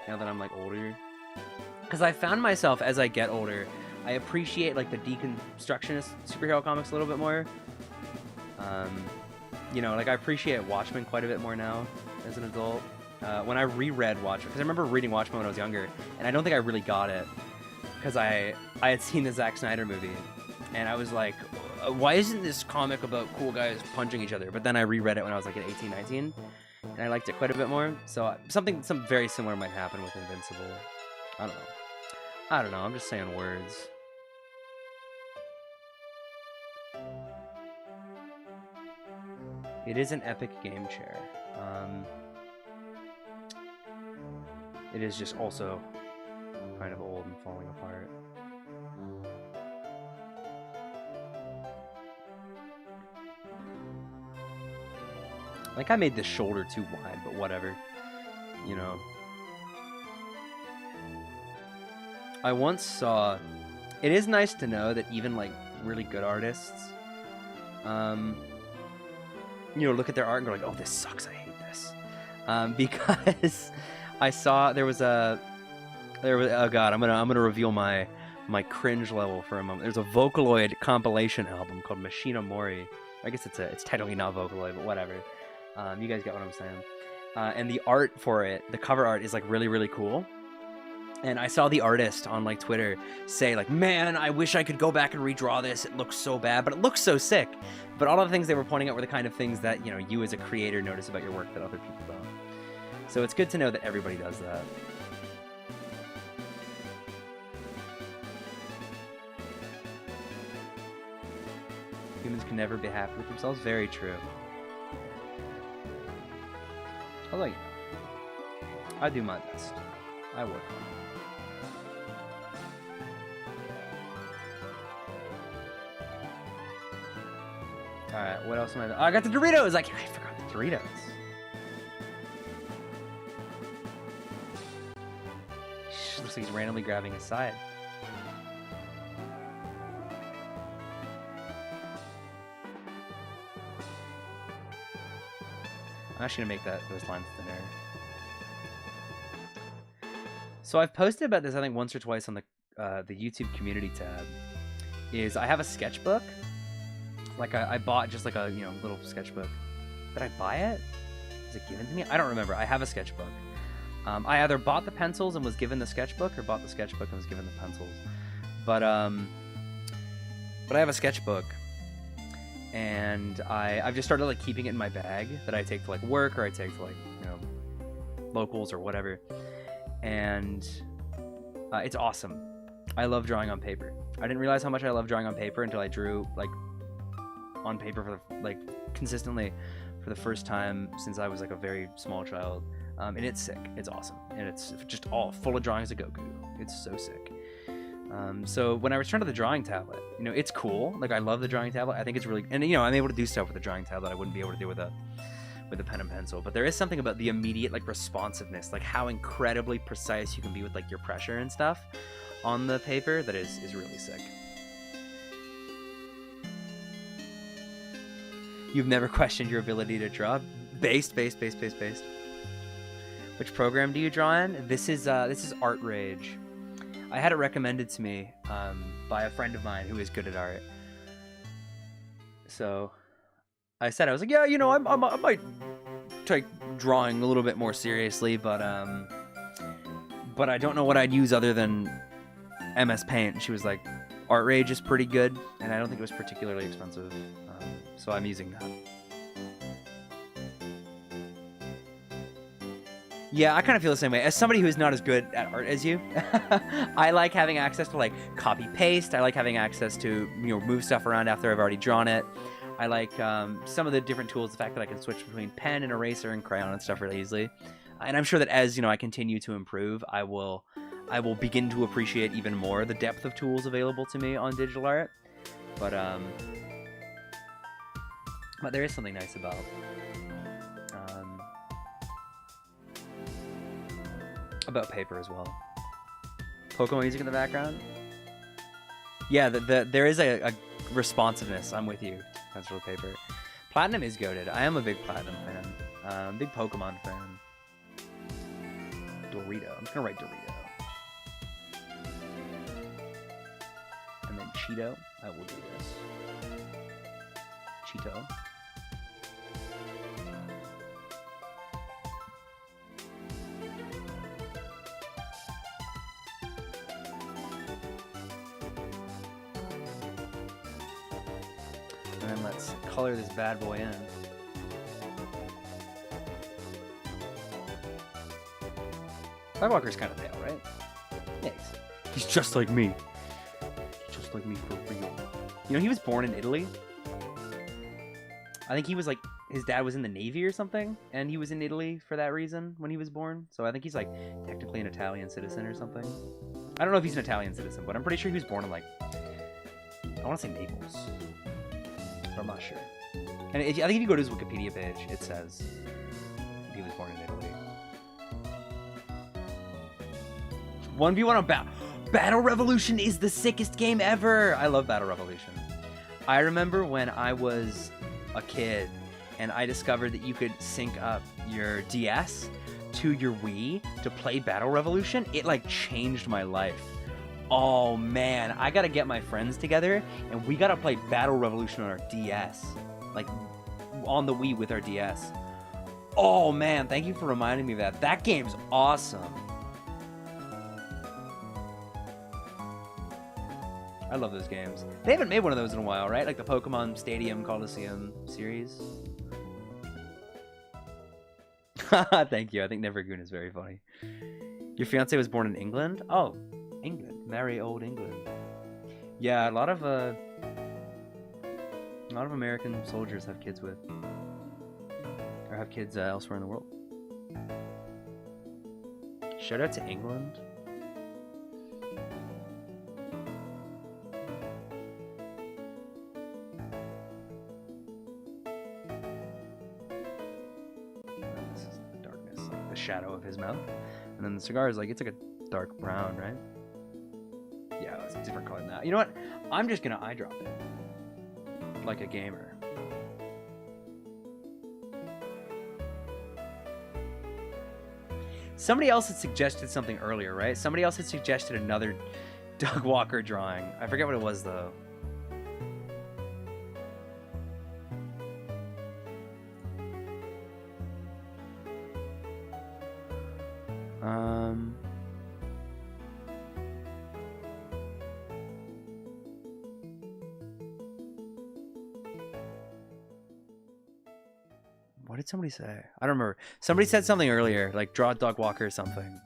Speaker 1: now that I'm like older. Because I found myself, as I get older, I appreciate like the deconstructionist superhero comics a little bit more. You know, like I appreciate Watchmen quite a bit more now as an adult. When I reread Watchmen, because I remember reading Watchmen when I was younger, and I don't think I really got it because I had seen the Zack Snyder movie, and I was like, why isn't this comic about cool guys punching each other? But then I reread it when I was like at 18, 19, and I liked it quite a bit more. So something very similar might happen with Invincible. I don't know. I'm just saying words. It is an epic game chair. It is just also kind of old and falling apart. Like I made this shoulder too wide, but whatever. You know. I once saw... It is nice to know that even like really good artists, you know, look at their art and go like, oh, this sucks, I hate this. because I saw there was oh god, I'm gonna reveal my cringe level for a moment. There's a Vocaloid compilation album called Machina Mori. I guess it's technically not Vocaloid, but whatever. You guys get what I'm saying. And the art for it, the cover art, is like really, really cool. And I saw the artist on like Twitter say like, man, I wish I could go back and redraw this. It looks so bad, but it looks so sick. But all of the things they were pointing out were the kind of things that, you know, you as a creator notice about your work that other people don't. So it's good to know that everybody does that. Humans can never be happy with themselves. Very true. Although, you know, I do my best. I work on it. Alright, what else am I... Oh, I got the Doritos! I forgot the Doritos. Looks like he's randomly grabbing his side. I'm actually gonna make those lines thinner. So I've posted about this, I think, once or twice on the YouTube community tab. Is I have a sketchbook. Like I bought just like a little sketchbook. Did I buy it? Was it given to me? I don't remember. I have a sketchbook. I either bought the pencils and was given the sketchbook, or bought the sketchbook and was given the pencils. But I have a sketchbook. And I've just started like keeping it in my bag that I take to like work, or I take to like, you know, locals or whatever. And it's awesome. I love drawing on paper. I didn't realize how much I love drawing on paper until I drew like on paper for like consistently for the first time since I was like a very small child. And it's sick. It's awesome. And it's just all full of drawings of Goku. It's so sick. So when I returned to the drawing tablet, you know, it's cool. Like I love the drawing tablet. I think it's really, and you know, I'm able to do stuff with the drawing tablet I wouldn't be able to do with a pen and pencil. But there is something about the immediate like responsiveness, like how incredibly precise you can be with like your pressure and stuff on the paper that is really sick. You've never questioned your ability to draw? Based. Which program do you draw in? This is Art Rage. I had it recommended to me by a friend of mine who is good at art. So I said, I was like, yeah, you know, I might take drawing a little bit more seriously, but I don't know what I'd use other than MS Paint. And she was like, Art Rage is pretty good, and I don't think it was particularly expensive. So I'm using that. Yeah, I kind of feel the same way. As somebody who is not as good at art as you, I like having access to like copy paste. I like having access to, you know, move stuff around after I've already drawn it. I like some of the different tools, the fact that I can switch between pen and eraser and crayon and stuff really easily. And I'm sure that as, you know, I continue to improve, I will begin to appreciate even more the depth of tools available to me on digital art. But there is something nice about paper as well. Pokemon music in the background. Yeah, there is a responsiveness. I'm with you. Pencil to paper. Platinum is goated. I am a big Platinum fan. Big Pokemon fan. Dorito. I'm just gonna write Dorito. And then Cheeto. I will do this. Cheeto. And then let's color this bad boy in. Skywalker's kind of pale, right? Yeah, he's just like me. Just like me for real. You know, he was born in Italy. I think he was like, his dad was in the Navy or something, and he was in Italy for that reason when he was born. So I think he's like technically an Italian citizen or something. I don't know if he's an Italian citizen, but I'm pretty sure he was born in like, I want to say Naples. But I'm not sure. And I think if you go to his Wikipedia page, it says he was born in Italy. 1v1 on Battle Revolution is the sickest game ever. I love Battle Revolution. I remember when I was a kid and I discovered that you could sync up your DS to your Wii to play Battle Revolution. It like changed my life. Oh man, I gotta get my friends together and we gotta play Battle Revolution on our DS, like on the Wii with our DS. Oh man, thank you for reminding me of that. That game's awesome. I love those games. They haven't made one of those in a while, right? Like the Pokemon Stadium Coliseum series. Thank you. I think Nevergoon is very funny. Your fiance was born in England? Oh, England. Merry old England. Yeah, a lot of American soldiers have kids with, or have kids elsewhere in the world. Shout out to England. Shadow of his mouth, and then the cigar is like, it's like a dark brown, right? Yeah, it's a different color than that. You know what? I'm just gonna eyedrop it like a gamer. Somebody else had suggested something earlier, right? Somebody else had suggested another Doug Walker drawing. I forget what it was though. What did somebody say? I don't remember. Somebody said something earlier, like draw Doug Walker or something.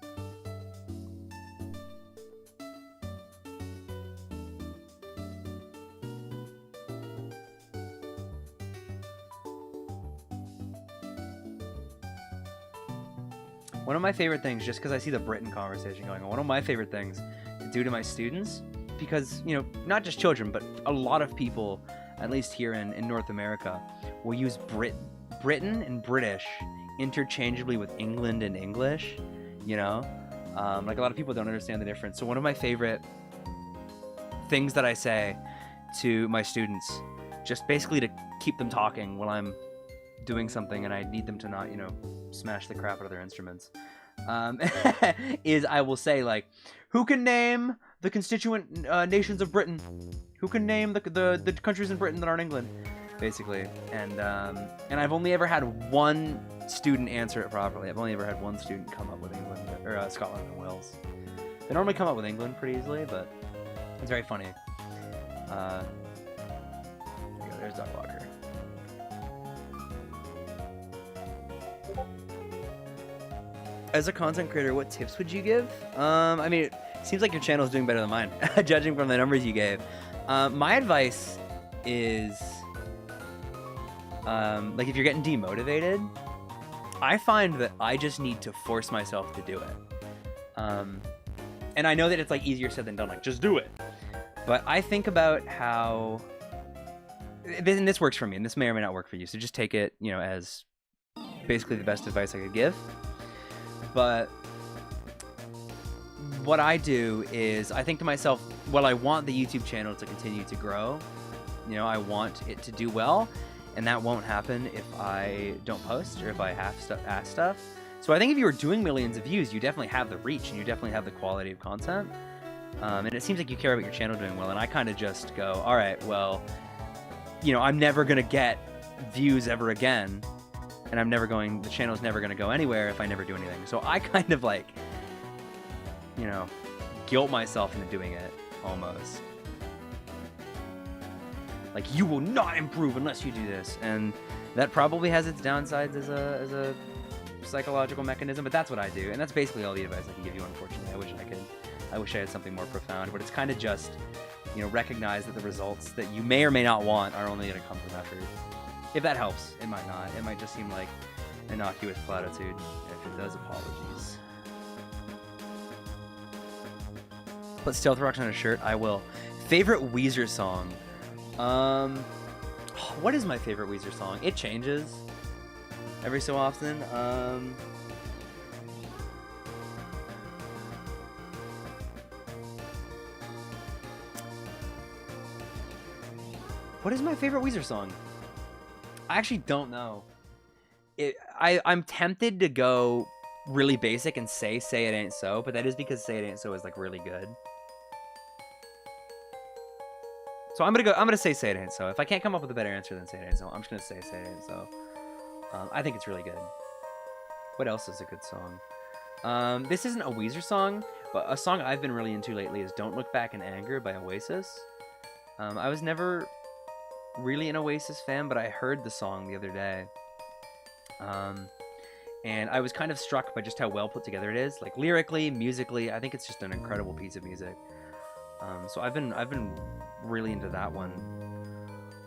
Speaker 1: One of my favorite things, just because I see the Britain conversation going on, one of my favorite things to do to my students, because, you know, not just children, but a lot of people, at least here in North America, will use Britain and British interchangeably with England and English, you know? Like a lot of people don't understand the difference. So one of my favorite things that I say to my students, just basically to keep them talking while I'm doing something and I need them to not, you know, smash the crap out of their instruments, is I will say, like, who can name the constituent nations of Britain? Who can name the countries in Britain that aren't England? Basically, and I've only ever had one student answer it properly. I've only ever had one student come up with England or Scotland and Wales. They normally come up with England pretty easily, but it's very funny. There you go. There's Doug Walker. As a content creator, what tips would you give? I mean, it seems like your channel is doing better than mine, judging from the numbers you gave. My advice is, like, if you're getting demotivated, I find that I just need to force myself to do it. And I know that it's like easier said than done, like just do it. But I think about how, and this works for me, and this may or may not work for you. So just take it, you know, as basically the best advice I could give. But what I do is I think to myself, well, I want the YouTube channel to continue to grow. You know, I want it to do well, and that won't happen if I don't post or if I half-ass stuff. So I think if you were doing millions of views, you definitely have the reach and you definitely have the quality of content. And it seems like you care about your channel doing well, and I kind of just go, all right, well, you know, I'm never going to get views ever again, and the channel's never going to go anywhere if I never do anything. So I kind of, like, you know, guilt myself into doing it, almost. Like, you will not improve unless you do this. And that probably has its downsides as a psychological mechanism, but that's what I do. And that's basically all the advice I can give you, unfortunately. I wish I had something more profound, but it's kind of just, you know, recognize that the results that you may or may not want are only going to come from effort. If that helps, it might not. It might just seem like innocuous platitude. If it does, apologies. Put Stealth Rocks on a shirt? I will. Favorite Weezer song? What is my favorite Weezer song? It changes every so often. What is my favorite Weezer song? I actually don't know. I'm tempted to go really basic and say It Ain't So, but that is because Say It Ain't So is like really good. So I'm gonna say It Ain't So. If I can't come up with a better answer than Say It Ain't So, I'm just gonna say It Ain't So. I think it's really good. What else is a good song? This isn't a Weezer song, but a song I've been really into lately is Don't Look Back in Anger by Oasis. I was never really an Oasis fan, but I heard the song the other day. And I was kind of struck by just how well put together it is. Like lyrically, musically, I think it's just an incredible piece of music. So I've been really into that one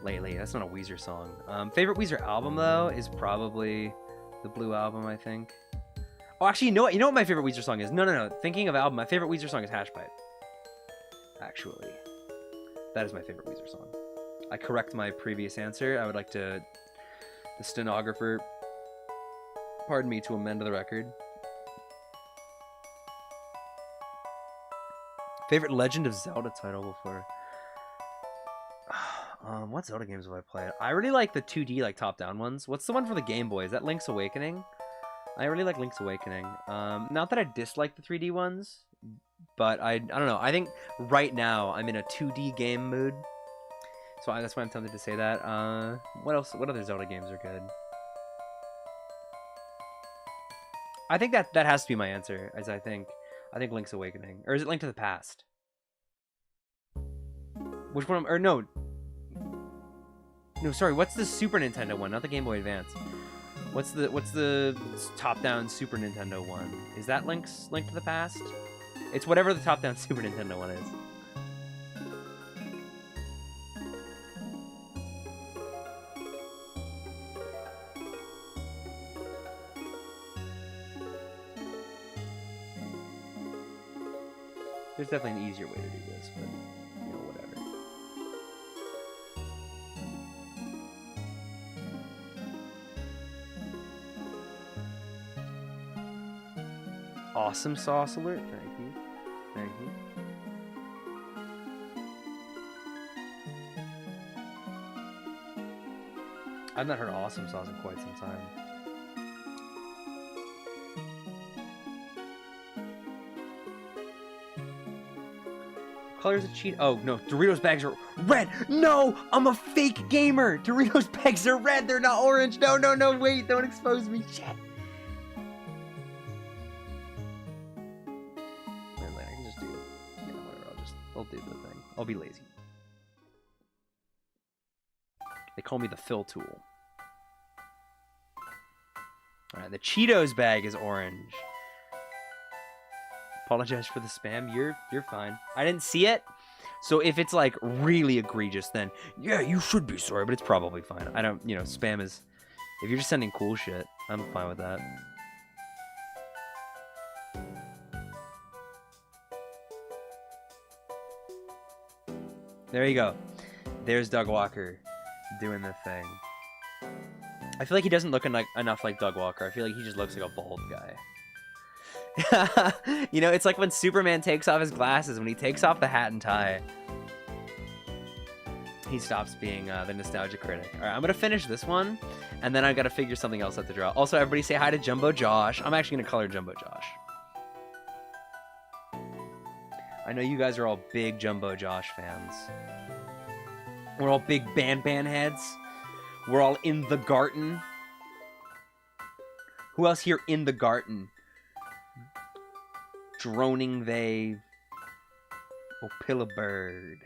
Speaker 1: lately. That's not a Weezer song. Favorite Weezer album though is probably the Blue Album, I think. Oh, actually, you know what my favorite Weezer song is? No. Thinking of album, my favorite Weezer song is Hashpipe. Actually, that is my favorite Weezer song. I correct my previous answer. I would like the stenographer, pardon me, to amend the record. Favorite Legend of Zelda title before? What Zelda games have I played? I really like the 2D, like top-down ones. What's the one for the Game Boy? Is that Link's Awakening? I really like Link's Awakening. Not that I dislike the 3D ones, but I don't know. I think right now I'm in a 2D game mood, so that's why I'm tempted to say that. What else? What other Zelda games are good? I think that has to be my answer. I think Link's Awakening, or is it Link to the Past? Which one? Or no, sorry. What's the Super Nintendo one? Not the Game Boy Advance. What's the top-down Super Nintendo one? Is that Link to the Past? It's whatever the top-down Super Nintendo one is. There's definitely an easier way to do this, but you know, whatever. Awesome sauce alert. Thank you. Thank you. I've not heard awesome sauce in quite some time. Colors of cheat. Oh no, Doritos bags are red. No, I'm a fake gamer. Doritos bags are red. They're not orange. No. Wait, don't expose me. Shit. I can just do, whatever. I'll do the thing. I'll be lazy. They call me the fill tool. All right, the Cheetos bag is orange. Apologize for the spam. You're fine. I didn't see it, so if it's like really egregious, then yeah, you should be sorry. But it's probably fine. I don't, spam is. If you're just sending cool shit, I'm fine with that. There you go. There's Doug Walker doing the thing. I feel like he doesn't look enough like Doug Walker. I feel like he just looks like a bald guy. It's like when Superman takes off his glasses, when he takes off the hat and tie, he stops being the nostalgia critic. All right, I'm gonna finish this one, and then I gotta figure something else out to draw. Also, everybody say hi to Jumbo Josh. I'm actually gonna color Jumbo Josh. I know you guys are all big Jumbo Josh fans. We're all big Ban heads. We're all in the garden. Who else here in the garden? Droning they. Opilla bird.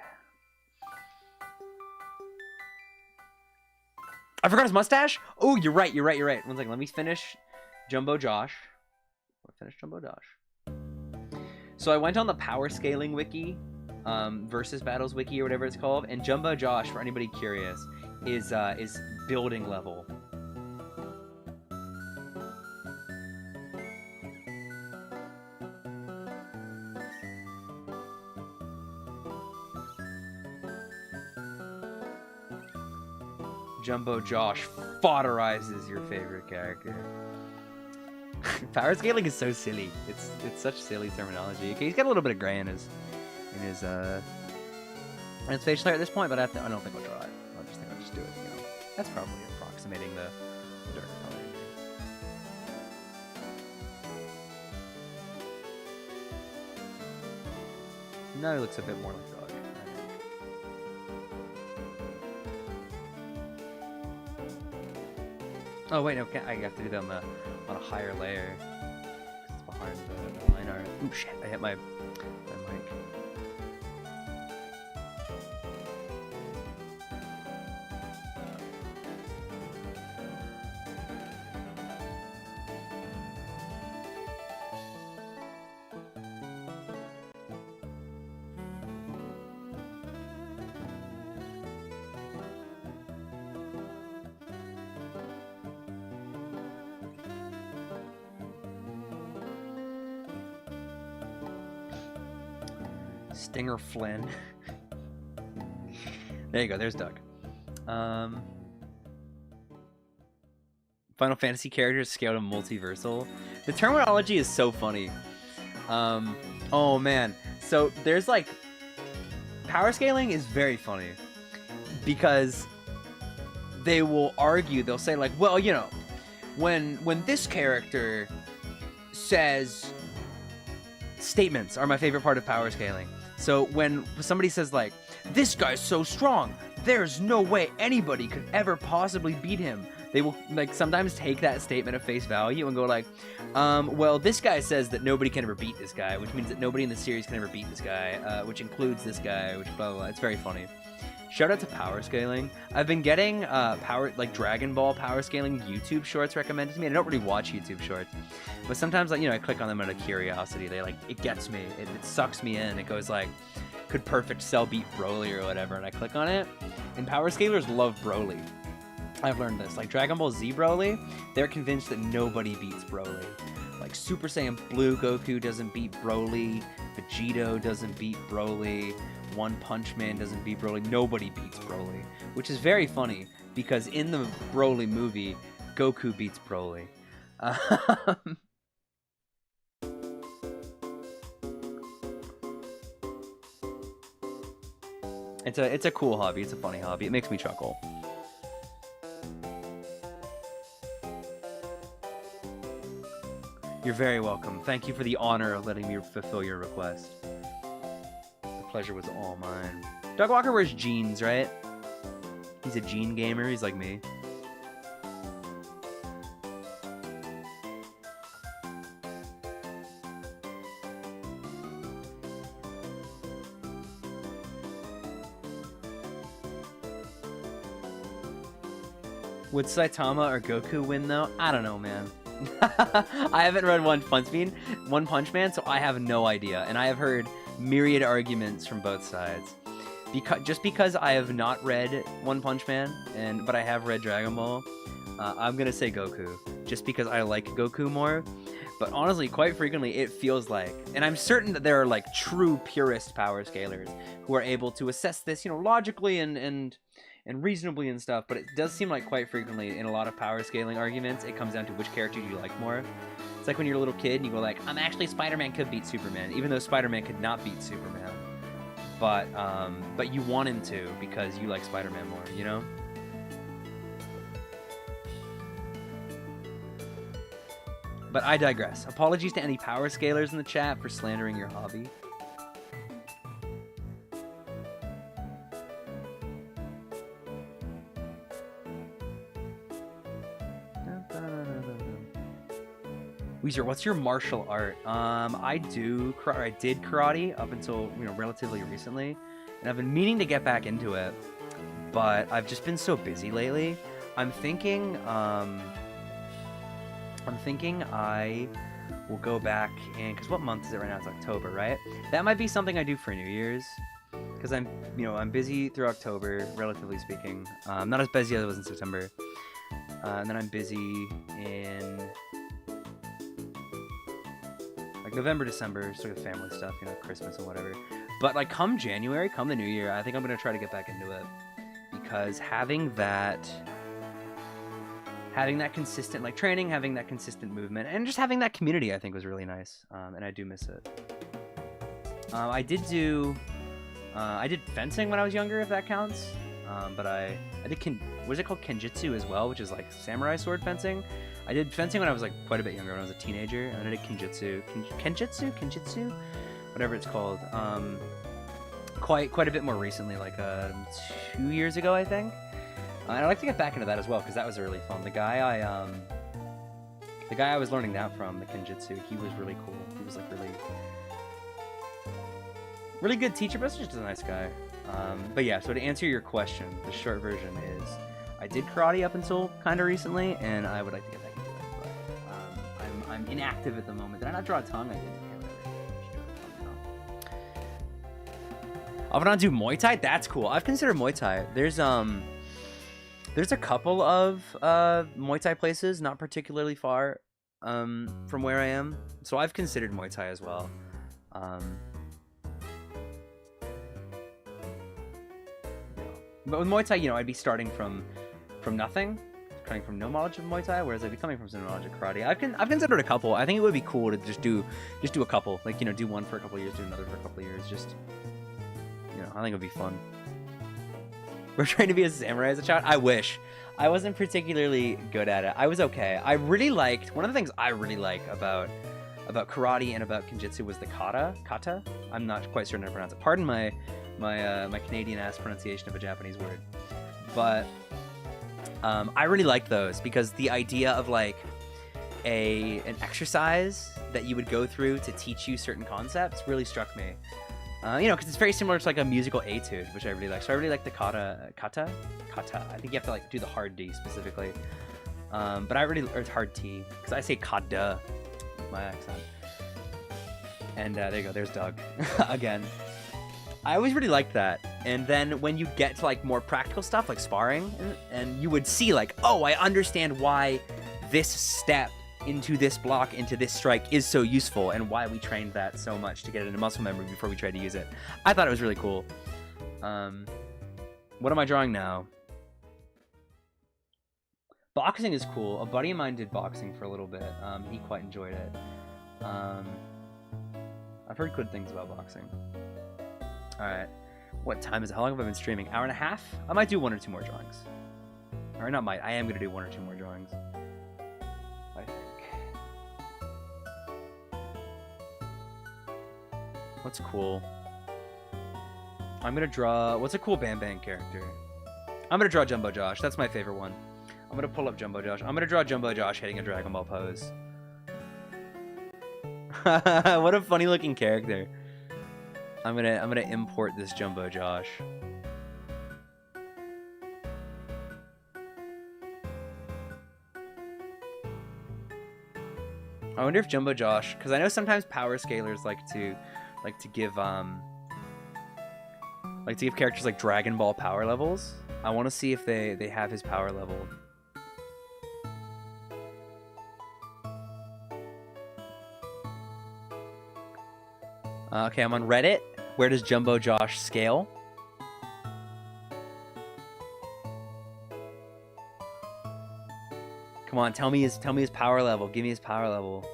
Speaker 1: I forgot his mustache? Oh, you're right. One second, let me finish Jumbo Josh. So I went on the power scaling wiki, versus battles wiki or whatever it's called, and Jumbo Josh, for anybody curious, is building level. Jumbo Josh fodderizes your favorite character. Power scaling is so silly. It's such silly terminology. Okay, he's got a little bit of gray in his facial hair at this point, but I don't think I'll draw it. I just think I'll just do it. That's probably approximate. approximating the darker color. Now it looks a bit more like dog, I think. Oh wait, no, I have to do that on a higher layer. It's behind the line art. Ooh shit! I hit my mic. Stinger Flynn. There you go, there's Doug. Final Fantasy characters scaled to multiversal. The terminology is so funny. Oh man. So there's like... Power scaling is very funny. Because they will argue, they'll say like, well, you know, when this character says... Statements are my favorite part of power scaling. So when somebody says like, this guy's so strong, there's no way anybody could ever possibly beat him, they will like sometimes take that statement at face value and go like, well, this guy says that nobody can ever beat this guy, which means that nobody in the series can ever beat this guy, which includes this guy, which blah blah blah. It's very funny. Shout out to power scaling. I've been getting Dragon Ball power scaling YouTube shorts recommended to me. I don't really watch YouTube shorts, but sometimes like, you know, I click on them out of curiosity. It gets me. It sucks me in. It goes like, could Perfect Cell beat Broly or whatever? And I click on it. And power scalers love Broly. I've learned this. Like Dragon Ball Z Broly, they're convinced that nobody beats Broly. Like Super Saiyan Blue Goku doesn't beat Broly. Vegito doesn't beat Broly. One Punch Man doesn't beat Broly. Nobody beats Broly, which is very funny because in the Broly movie, Goku beats Broly. It's a cool hobby. It's a funny hobby. It makes me chuckle. You're very welcome. Thank you for the honor of letting me fulfill your request. Pleasure was all mine. Doug Walker wears jeans, right? He's a jean gamer. He's like me. Would Saitama or Goku win though? I don't know, man. I haven't read One Punch Man, so I have no idea, and I have heard myriad arguments from both sides. Just because I have not read One Punch Man, but I have read Dragon Ball, I'm gonna say Goku, just because I like Goku more. But honestly, quite frequently, it feels like, and I'm certain that there are like true purist power scalers who are able to assess this, you know, logically and reasonably and stuff, but it does seem like quite frequently in a lot of power scaling arguments, it comes down to which character you like more. It's like when you're a little kid and you go like, actually Spider-Man could beat Superman, even though Spider-Man could not beat Superman. But you want him to because you like Spider-Man more, you know? But I digress. Apologies to any power scalers in the chat for slandering your hobby. Weezer, what's your martial art? I did karate up until, you know, relatively recently, and I've been meaning to get back into it, but I've just been so busy lately. I'm thinking I will go back in, because what month is it right now? It's October, right? That might be something I do for New Year's, because I'm busy through October, relatively speaking. Not as busy as I was in September, and then I'm busy in November, December, sort of family stuff, you know, Christmas and whatever. But like come January, come the new year, I think I'm gonna try to get back into it, because having that consistent like training, having that consistent movement, and just having that community, I think was really nice, and I do miss it. I did fencing when I was younger, if that counts. but I did what is it called, kenjutsu as well, which is like samurai sword fencing. I did fencing when I was like quite a bit younger, when I was a teenager, and I did kenjutsu, whatever it's called. Quite a bit more recently, like 2 years ago, I think. And I'd like to get back into that as well, because that was really fun. The guy I was learning that from, the kenjutsu, he was really cool. He was like really good teacher, but just a nice guy. But yeah, so to answer your question, the short version is I did karate up until kind of recently, and I would like to get back into it. But I'm inactive at the moment. Did I not draw a tongue? I didn't. I'm gonna do Muay Thai. That's cool. I've considered Muay Thai. There's a couple of Muay Thai places, not particularly far from where I am, so I've considered Muay Thai as well. But with Muay Thai, you know, I'd be starting from nothing, starting from no knowledge of Muay Thai, whereas I'd be coming from some knowledge of karate. I've considered a couple. I think it would be cool to just do a couple, like, you know, do one for a couple of years, do another for a couple of years, just, you know, I think it would be fun. We're trying to be a samurai as a child. I wish. I wasn't particularly good at it. I was okay. I really liked, one of the things I really like about karate and about kenjutsu was the kata. I'm not quite certain how to pronounce it. Pardon my Canadian ass pronunciation of a Japanese word, but I really liked those because the idea of like an exercise that you would go through to teach you certain concepts really struck me. You know, because it's very similar to like a musical etude, which I really like. So I really like the kata. I think you have to like do the hard D specifically. But I really, or it's hard T, because I say kada with my accent. And there you go, there's Doug again. I always really liked that. And then when you get to like more practical stuff like sparring, and you would see like, oh, I understand why this step into this block, into this strike is so useful, and why we trained that so much to get it into muscle memory before we tried to use it. I thought it was really cool. What am I drawing now? Boxing is cool. A buddy of mine did boxing for a little bit. He quite enjoyed it. I've heard good things about boxing. Alright. What time is it? How long have I been streaming? Hour and a half? I might do 1 or 2 more drawings. Or not might. I am going to do 1 or 2 more drawings. I think. What's cool? I'm going to draw... What's a cool Bam Bam character? I'm going to draw Jumbo Josh. That's my favorite one. I'm going to pull up Jumbo Josh. I'm going to draw Jumbo Josh hitting a Dragon Ball pose. What a funny looking character. I'm gonna import this Jumbo Josh. I wonder if Jumbo Josh, because I know sometimes power scalers like to give characters like Dragon Ball power levels. I want to see if they have his power level. Okay, I'm on Reddit. Where does Jumbo Josh scale? Come on, tell me his power level. Give me his power level.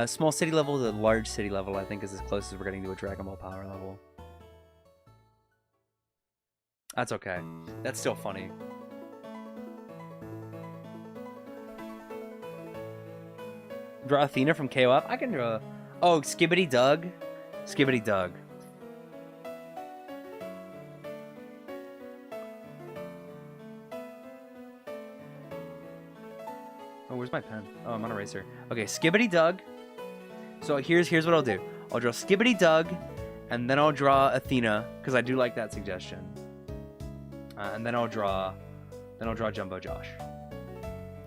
Speaker 1: Small city level to large city level, I think, is as close as we're getting to a Dragon Ball power level. That's okay. That's still funny. Draw Athena from KOF? I can draw... Oh, Skibbity Doug? Skibbity Doug. Oh, where's my pen? Oh, I'm on eraser. Okay, Skibbity Doug. So here's what I'll do. I'll draw Skibbity Doug, and then I'll draw Athena, because I do like that suggestion. And then I'll draw Jumbo Josh.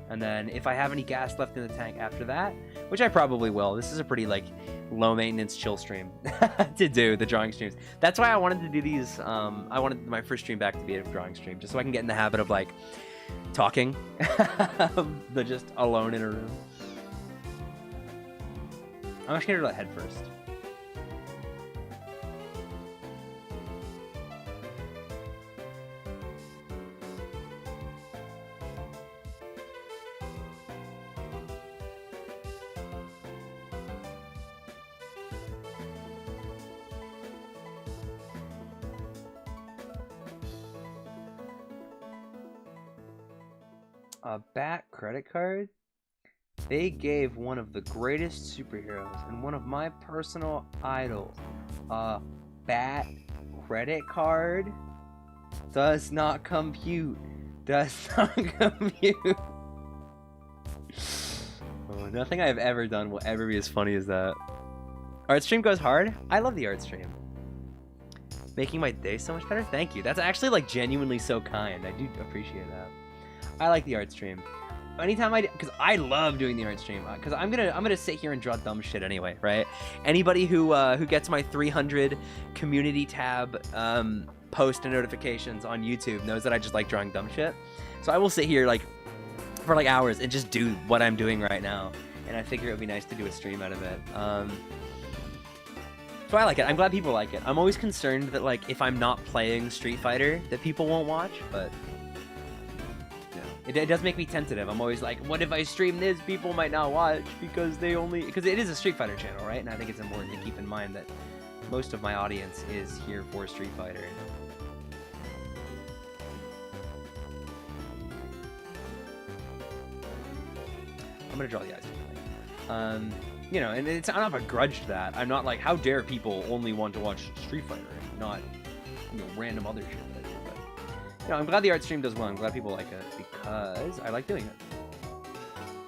Speaker 1: And then if I have any gas left in the tank after that, which I probably will. This is a pretty like low maintenance chill stream to do, the drawing streams. That's why I wanted to do these. I wanted my first stream back to be a drawing stream, just so I can get in the habit of like talking, but just alone in a room. I'm actually gonna do that head first. A bat credit card? They gave one of the greatest superheroes and one of my personal idols a bat credit card? Does not compute. Does not compute. Oh, nothing I've ever done will ever be as funny as that. Art stream goes hard? I love the art stream. Making my day so much better? Thank you. That's actually like genuinely so kind. I do appreciate that. I like the art stream. Anytime because I love doing the art stream. Because I'm gonna sit here and draw dumb shit anyway, right? Anybody who gets my 300 community tab post and notifications on YouTube knows that I just like drawing dumb shit. So I will sit here like for like hours and just do what I'm doing right now. And I figure it would be nice to do a stream out of it. So I like it. I'm glad people like it. I'm always concerned that like if I'm not playing Street Fighter that people won't watch, but it does make me tentative. I'm always like, what if I stream this? People might not watch because it is a Street Fighter channel, right? And I think it's important to keep in mind that most of my audience is here for Street Fighter. I'm gonna draw the eyes. You know, and it's, I don't have a grudge to that. I'm not like, how dare people only want to watch Street Fighter and not, you know, random other shit. You know, I'm glad the art stream does well. I'm glad people like it because I like doing it.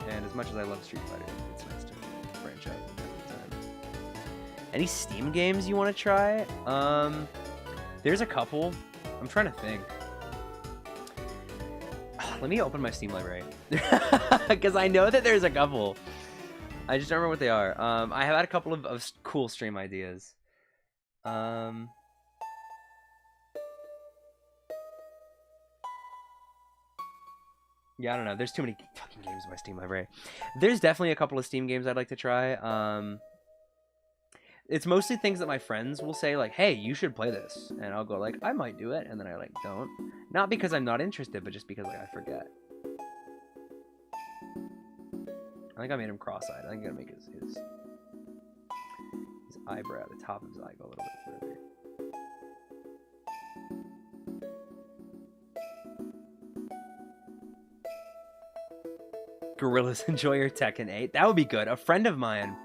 Speaker 1: And as much as I love Street Fighter, it's nice to branch out every time. Any Steam games you want to try? There's a couple. I'm trying to think. Let me open my Steam library because I know that there's a couple. I just don't remember what they are. I have had a couple of cool stream ideas. Yeah, I don't know. There's too many fucking games in my Steam library. There's definitely a couple of Steam games I'd like to try. It's mostly things that my friends will say, like, hey, you should play this. And I'll go, like, I might do it. And then I, like, don't. Not because I'm not interested, but just because, like, I forget. I think I made him cross-eyed. I think I'm going to make his eyebrow, the top of his eye, go a little bit further. Gorillas enjoy your Tekken 8. That would be good. A friend of mine,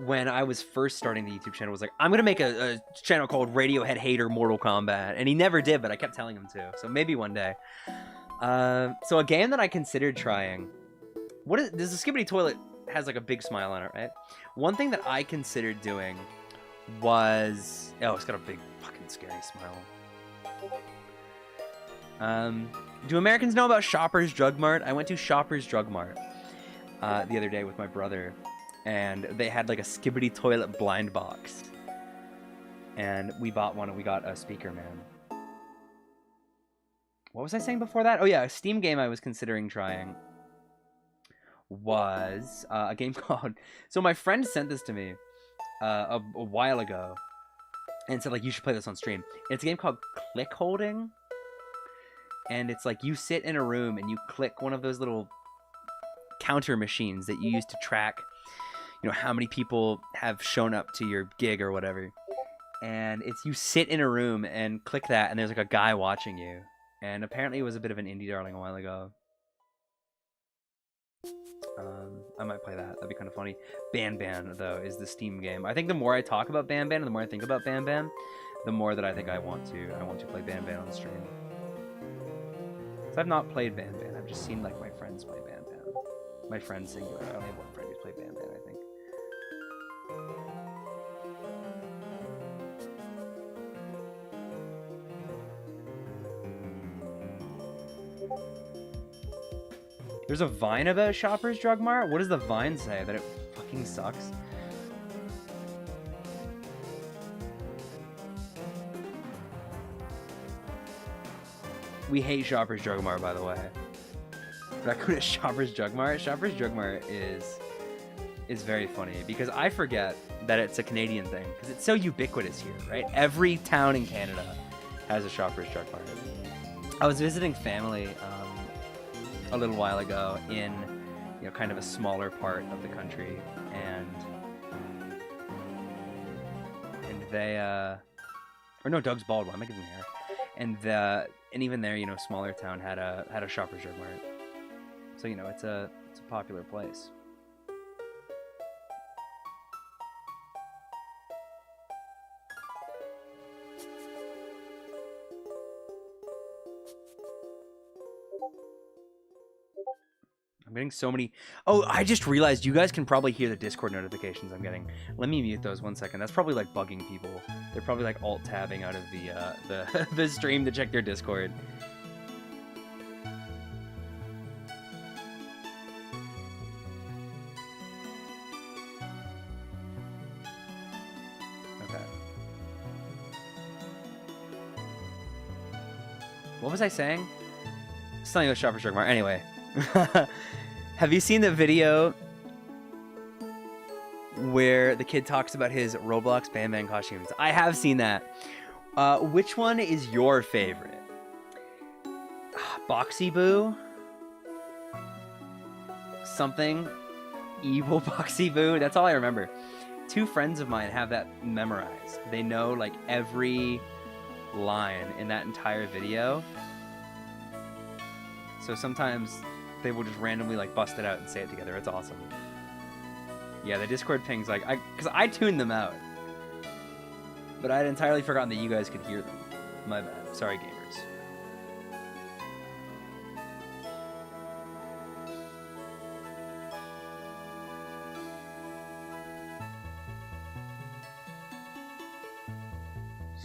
Speaker 1: when I was first starting the YouTube channel, was like, I'm going to make a channel called Radiohead Hater Mortal Kombat. And he never did, but I kept telling him to. So maybe one day. So a game that I considered trying. This Skibbity Toilet has like a big smile on it, right? One thing that I considered doing was... Oh, it's got a big fucking scary smile. Do Americans know about Shoppers Drug Mart? I went to Shoppers Drug Mart the other day with my brother, and they had like a Skibbity Toilet blind box. And we bought one, and we got a speaker, man. What was I saying before that? Oh yeah, a Steam game I was considering trying was a game called... So my friend sent this to me a while ago, and said like, you should play this on stream. It's a game called Click Holding. And it's like you sit in a room and you click one of those little counter machines that you use to track, you know, how many people have shown up to your gig or whatever. And it's you sit in a room and click that, and there's like a guy watching you. And apparently it was a bit of an indie darling a while ago. I might play that. That'd be kind of funny. Ban, though, is the Steam game. I think the more I talk about Ban, and the more I think about Ban, the more that I think I want to play Ban on stream. I've not played Ban. I've just seen like my friends play Ban. My friends singular. I only have one friend who's played Ban, I think. There's a Vine about Shoppers Drug Mart? What does the Vine say? That it fucking sucks? We hate Shoppers Drug Mart, by the way. Raccoon at Shoppers Drug Mart. Shoppers Drug Mart is very funny because I forget that it's a Canadian thing because it's so ubiquitous here, right? Every town in Canada has a Shoppers Drug Mart. I was visiting family a little while ago in, you know, kind of a smaller part of the country, and they or no, Doug's bald. Why am I giving him hair? And And even there, you know, smaller town had a Shoppers Drug Mart. So, you know, it's a popular place. I'm getting so many. Oh, I just realized you guys can probably hear the Discord notifications I'm getting. Let me mute those 1 second. That's probably like bugging people. They're probably like alt tabbing out of the the stream to check their Discord. Okay. What was I saying? Something about Shoppers Drug Mart. Anyway. Have you seen the video where the kid talks about his Roblox Bam costumes? I have seen that. Which one is your favorite? Boxy Boo? Something? Evil Boxy Boo? That's all I remember. 2 friends of mine have that memorized. They know like every line in that entire video. So sometimes they will just randomly like bust it out and say it together. It's awesome. Yeah, the Discord pings like because I tuned them out, but I had entirely forgotten that you guys could hear them. My bad. Sorry, gamers.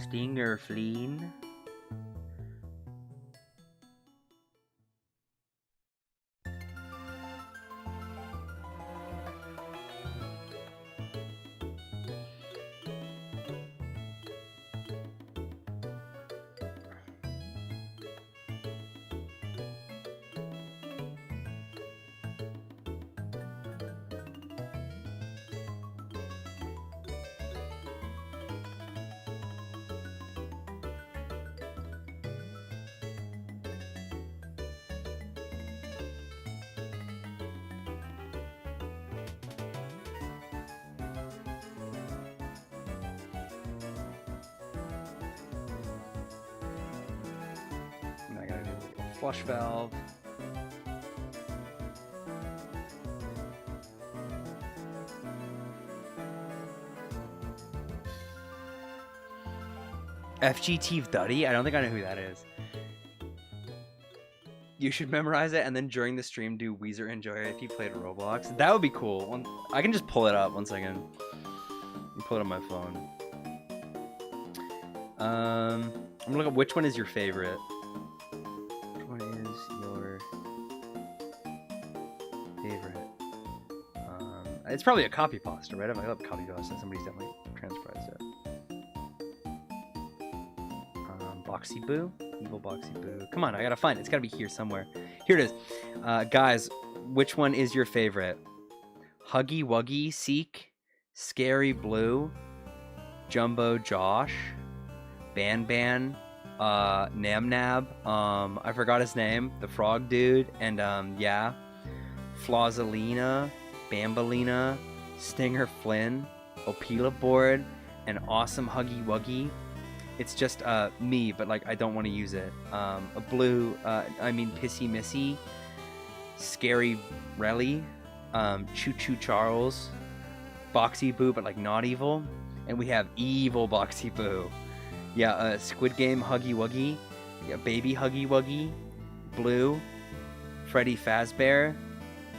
Speaker 1: Stinger Fleen. I gotta do a little flush valve. FGT Duddy? I don't think I know who that is. You should memorize it and then during the stream do Weezer Enjoy if you played Roblox. That would be cool. I can just pull it up 1 second. Pull it on my phone. I'm gonna look up which one is your favorite. Which one is your favorite? It's probably a copy pasta, right? If I look up copy pasta, somebody's definitely transcribed it. Boxy Boo? Evil Boxy Boo. Come on, I gotta find it. It's gotta be here somewhere. Here it is. Guys, which one is your favorite? Huggy Wuggy Seek, Scary Blue, Jumbo Josh, Ban Ban, Nam Nab, I forgot his name, the frog dude, and yeah, Flauzelina, Bambalina, Stinger Flynn, Opila Board, and Awesome Huggy Wuggy. It's just me, but like I don't want to use it. A blue, Pissy Missy, Scary Relly, Choo Choo Charles, Boxy Boo, but like not evil, and we have Evil Boxy Boo. Yeah, Squid Game Huggy Wuggy, yeah, Baby Huggy Wuggy, Blue, Freddy Fazbear.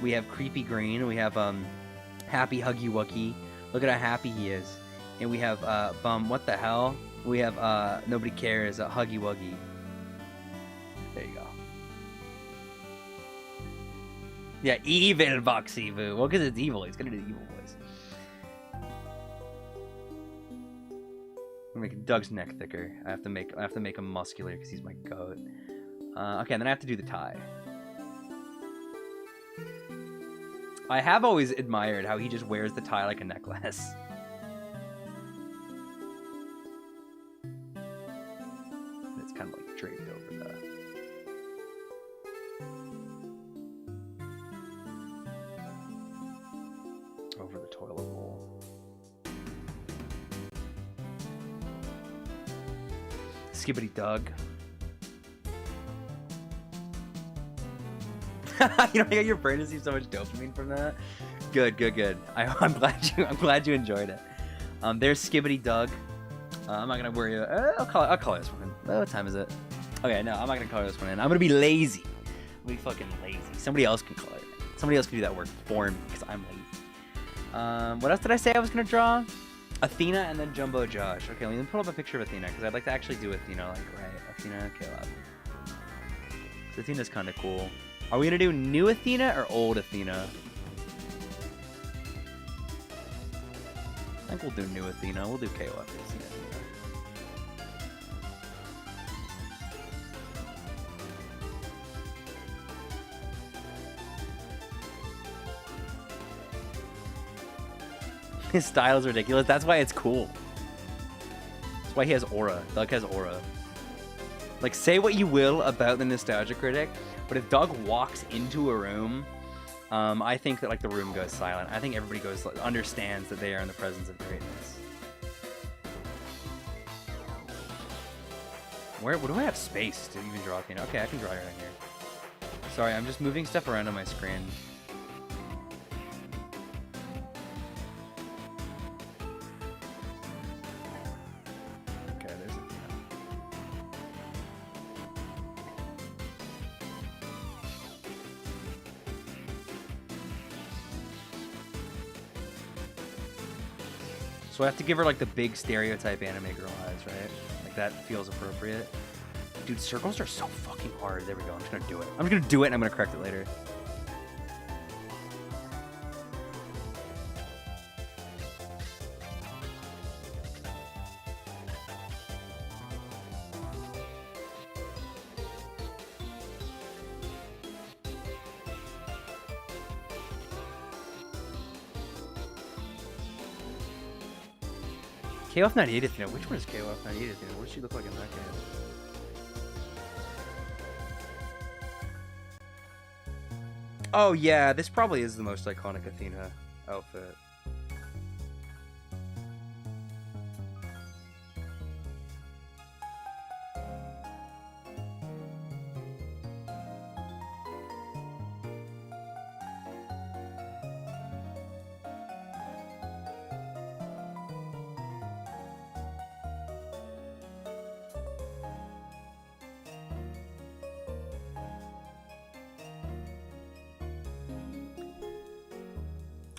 Speaker 1: We have Creepy Green. We have Happy Huggy Wuggy. Look at how happy he is. And we have what the hell? We have Nobody Cares, Huggy Wuggy. There you go. Yeah, Evil Boxy Boo. Well, because it's evil. He's gonna do the evil voice. I'm making Doug's neck thicker. I have to make him muscular because he's my goat. Okay, and then I have to do the tie. I have always admired how he just wears the tie like a necklace. It's kind of like draped over the toilet bowl. Skibbity Doug. You know, your brain receives so much dopamine from that. Good. I'm glad you enjoyed it. There's Skibbity Doug. I'm not gonna worry. I'll color this one in. What time is it? Okay, no, I'm not gonna color this one in. I'm gonna be lazy. I'm gonna be fucking lazy. Somebody else can color it. Somebody else can do that work for me because I'm lazy. What else did I say I was gonna draw? Athena and then Jumbo Josh. Okay, let me pull up a picture of Athena because I'd like to actually do Athena like right. Athena, Caleb. So Athena's kind of cool. Are we gonna do new Athena or old Athena? I think we'll do new Athena. We'll do KOF Athena. His style is ridiculous. That's why it's cool. That's why he has aura. Doug has aura. Like, say what you will about the Nostalgia Critic, but if Doug walks into a room, I think that like the room goes silent. I think everybody understands that they are in the presence of greatness. Where do I have space to even draw Athena? Okay, I can draw her right here. Sorry, I'm just moving stuff around on my screen. So I have to give her like the big stereotype anime girl eyes, right? Like that feels appropriate. Dude, circles are so fucking hard. There we go. I'm just gonna do it. I'm gonna do it and I'm gonna correct it later. KOF 98 Athena. Which one is KOF 98 Athena? What does she look like in that game? Oh yeah, this probably is the most iconic Athena outfit.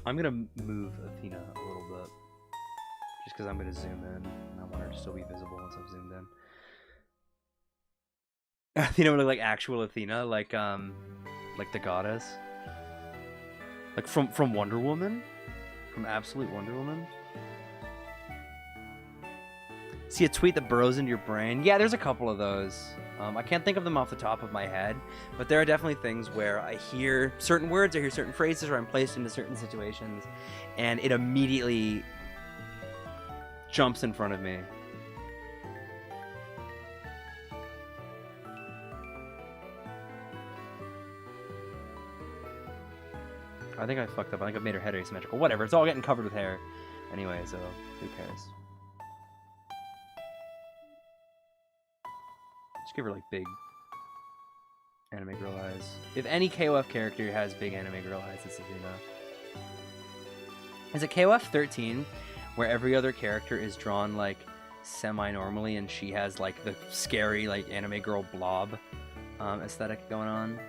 Speaker 1: I'm gonna move Athena a little bit, just because I'm gonna zoom in, and I want her to still be visible once I've zoomed in. Athena would look like actual Athena, like the goddess, like from Wonder Woman, from Absolute Wonder Woman. See a tweet that burrows into your brain? Yeah, there's a couple of those. I can't think of them off the top of my head, but there are definitely things where I hear certain words, I hear certain phrases, or I'm placed into certain situations, and it immediately jumps in front of me. I think I fucked up. I think I've made her head asymmetrical. Whatever, it's all getting covered with hair. Anyway, so who cares? Just give her like big anime girl eyes. If any KOF character has big anime girl eyes, it's Athena. Is it KOF 13 where every other character is drawn like semi-normally and she has like the scary like anime girl blob aesthetic going on?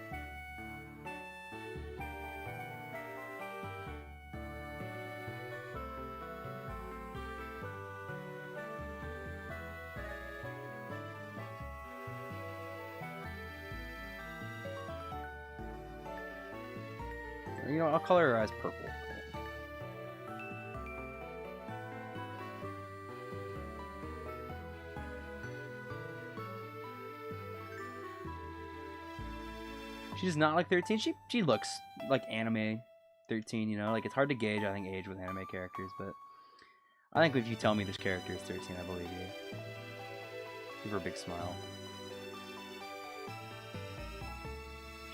Speaker 1: You know, I'll color her eyes purple. She does not like 13. She looks like anime 13, you know? Like, it's hard to gauge, I think, age with anime characters, but I think if you tell me this character is 13, I believe you. Give her a big smile.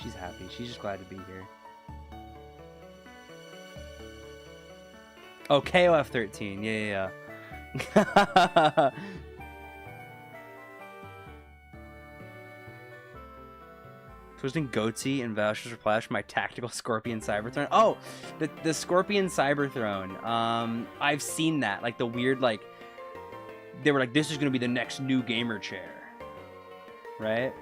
Speaker 1: She's happy. She's just glad to be here. Oh, KOF 13. Yeah. Twisting Goatsy and Vouchers for Flash for my tactical Scorpion Cyberthrone. Oh, the Scorpion Cyberthrone. I've seen that. Like the weird, like, they were like, this is going to be the next new gamer chair. Right?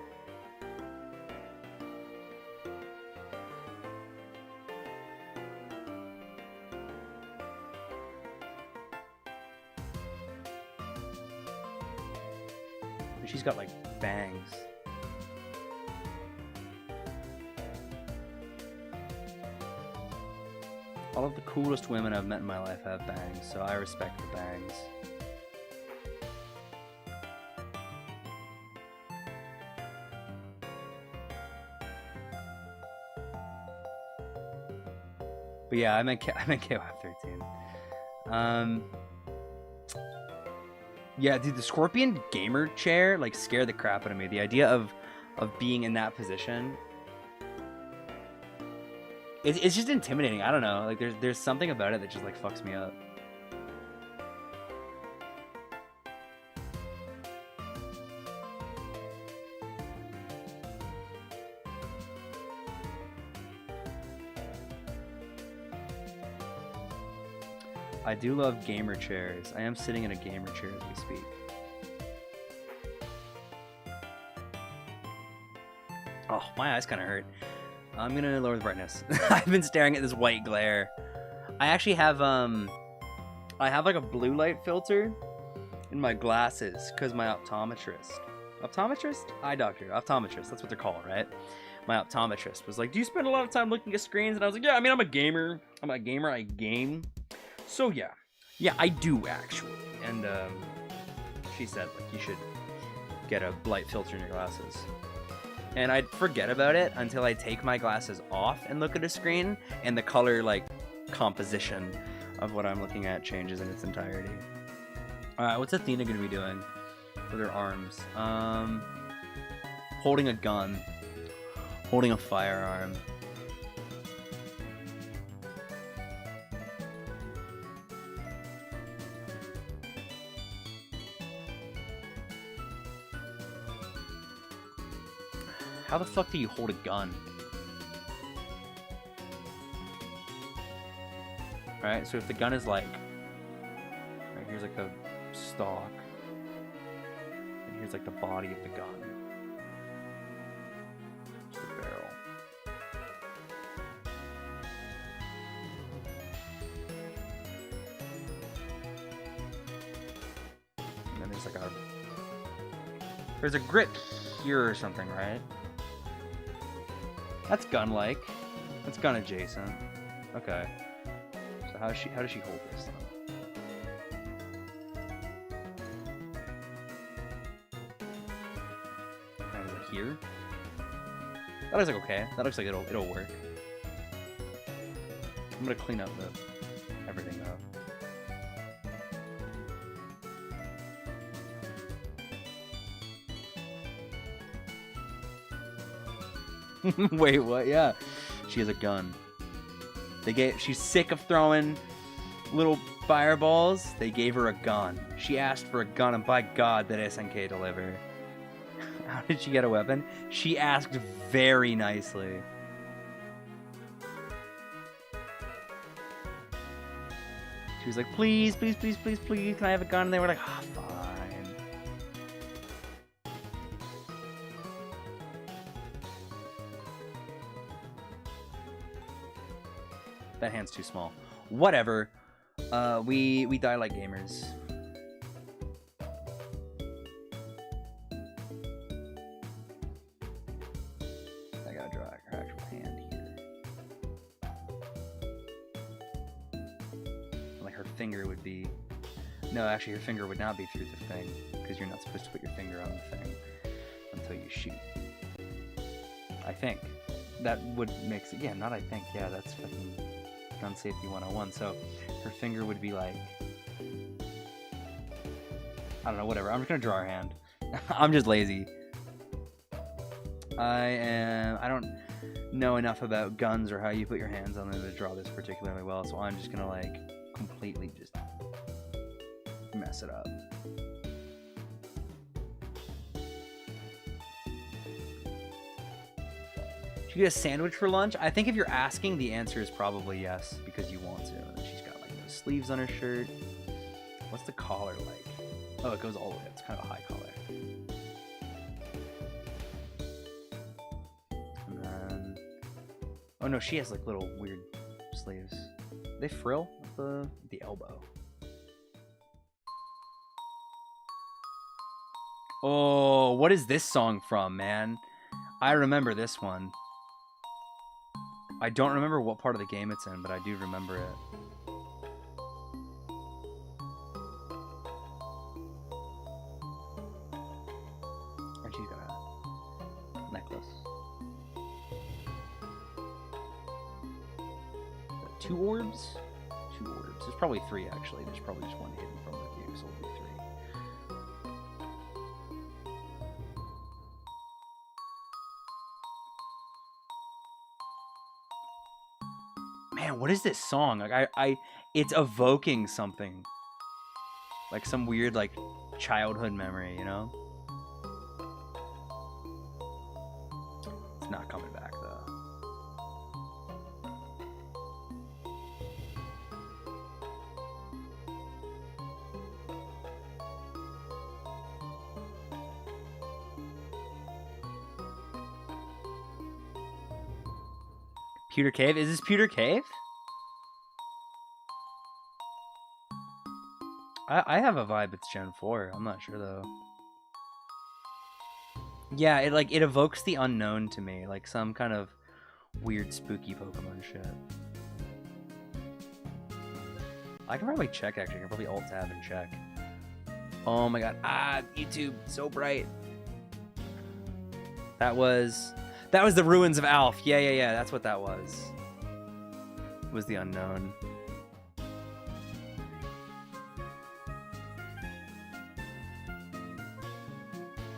Speaker 1: She's got, like, bangs. All of the coolest women I've met in my life have bangs, so I respect the bangs. But yeah, I meant KOF 13. Yeah, dude, the Scorpion gamer chair like scared the crap out of me. The idea of being in that position, it's just intimidating. I don't know. Like there's something about it that just like fucks me up. I do love gamer chairs. I am sitting in a gamer chair as we speak. Oh, my eyes kind of hurt. I'm gonna lower the brightness. I've been staring at this white glare. I actually have I have like a blue light filter in my glasses because my optometrist, eye doctor, optometrist, that's what they're called, right? My optometrist was like, do you spend a lot of time looking at screens? And I was like, yeah, I mean, I'm a gamer, I game. So yeah, I do actually. And she said like you should get a light filter in your glasses. And I'd forget about it until I take my glasses off and look at a screen, and the color like composition of what I'm looking at changes in its entirety. What's Athena gonna be doing with her arms? Holding a gun, holding a firearm. How the fuck do you hold a gun? Alright, so if the gun is like... Right, here's like the stock. And here's like the body of the gun. It's the barrel. And then there's like a... There's a grip here or something, right? That's gun-like. That's gun-adjacent. Okay. So how does she hold this then? Kind of like here. That looks like okay. That looks like it'll work. I'm gonna clean up everything though. Wait, what? Yeah, she has a gun. She's sick of throwing little fireballs. They gave her a gun. She asked for a gun, and by God, did SNK deliver. How did she get a weapon? She asked very nicely. She was like, please, please, please, please, please, can I have a gun? And they were like, ah, oh, fine. That hand's too small. Whatever. We die like gamers. I gotta draw her actual hand here. Like her finger would be... No, actually her finger would not be through the thing, because you're not supposed to put your finger on the thing until you shoot. I think. That would make sense. Yeah, not I think. Yeah, that's fucking... Gun safety 101. So her finger would be like, I don't know, whatever. I'm just gonna draw her hand. I'm just lazy. I don't know enough about guns or how you put your hands on them to draw this particularly well, so I'm just gonna like completely just mess it up. Should you get a sandwich for lunch? I think if you're asking, the answer is probably yes, because you want to. And she's got like those sleeves on her shirt. What's the collar like? Oh, it goes all the way up. It's kind of a high collar. And then... Oh no, she has like little weird sleeves. They frill at the elbow. Oh, what is this song from, man? I remember this one. I don't remember what part of the game it's in, but I do remember it. And she's got a necklace. 2 orbs? 2 orbs. There's probably 3, actually. There's probably just one hidden from the view, so it'll be 3. Man, what is this song? Like it's evoking something. Like some weird like childhood memory, you know? It's not coming back though. Pewter Cave? Is this Pewter Cave? I have a vibe it's Gen 4. I'm not sure though. Yeah, it evokes the unknown to me, like some kind of weird spooky Pokemon shit. I can probably check actually. I can probably alt tab and check. Oh my god. Ah, YouTube, so bright. That was the Ruins of Alph. Yeah. That's what that was. It was the unknown.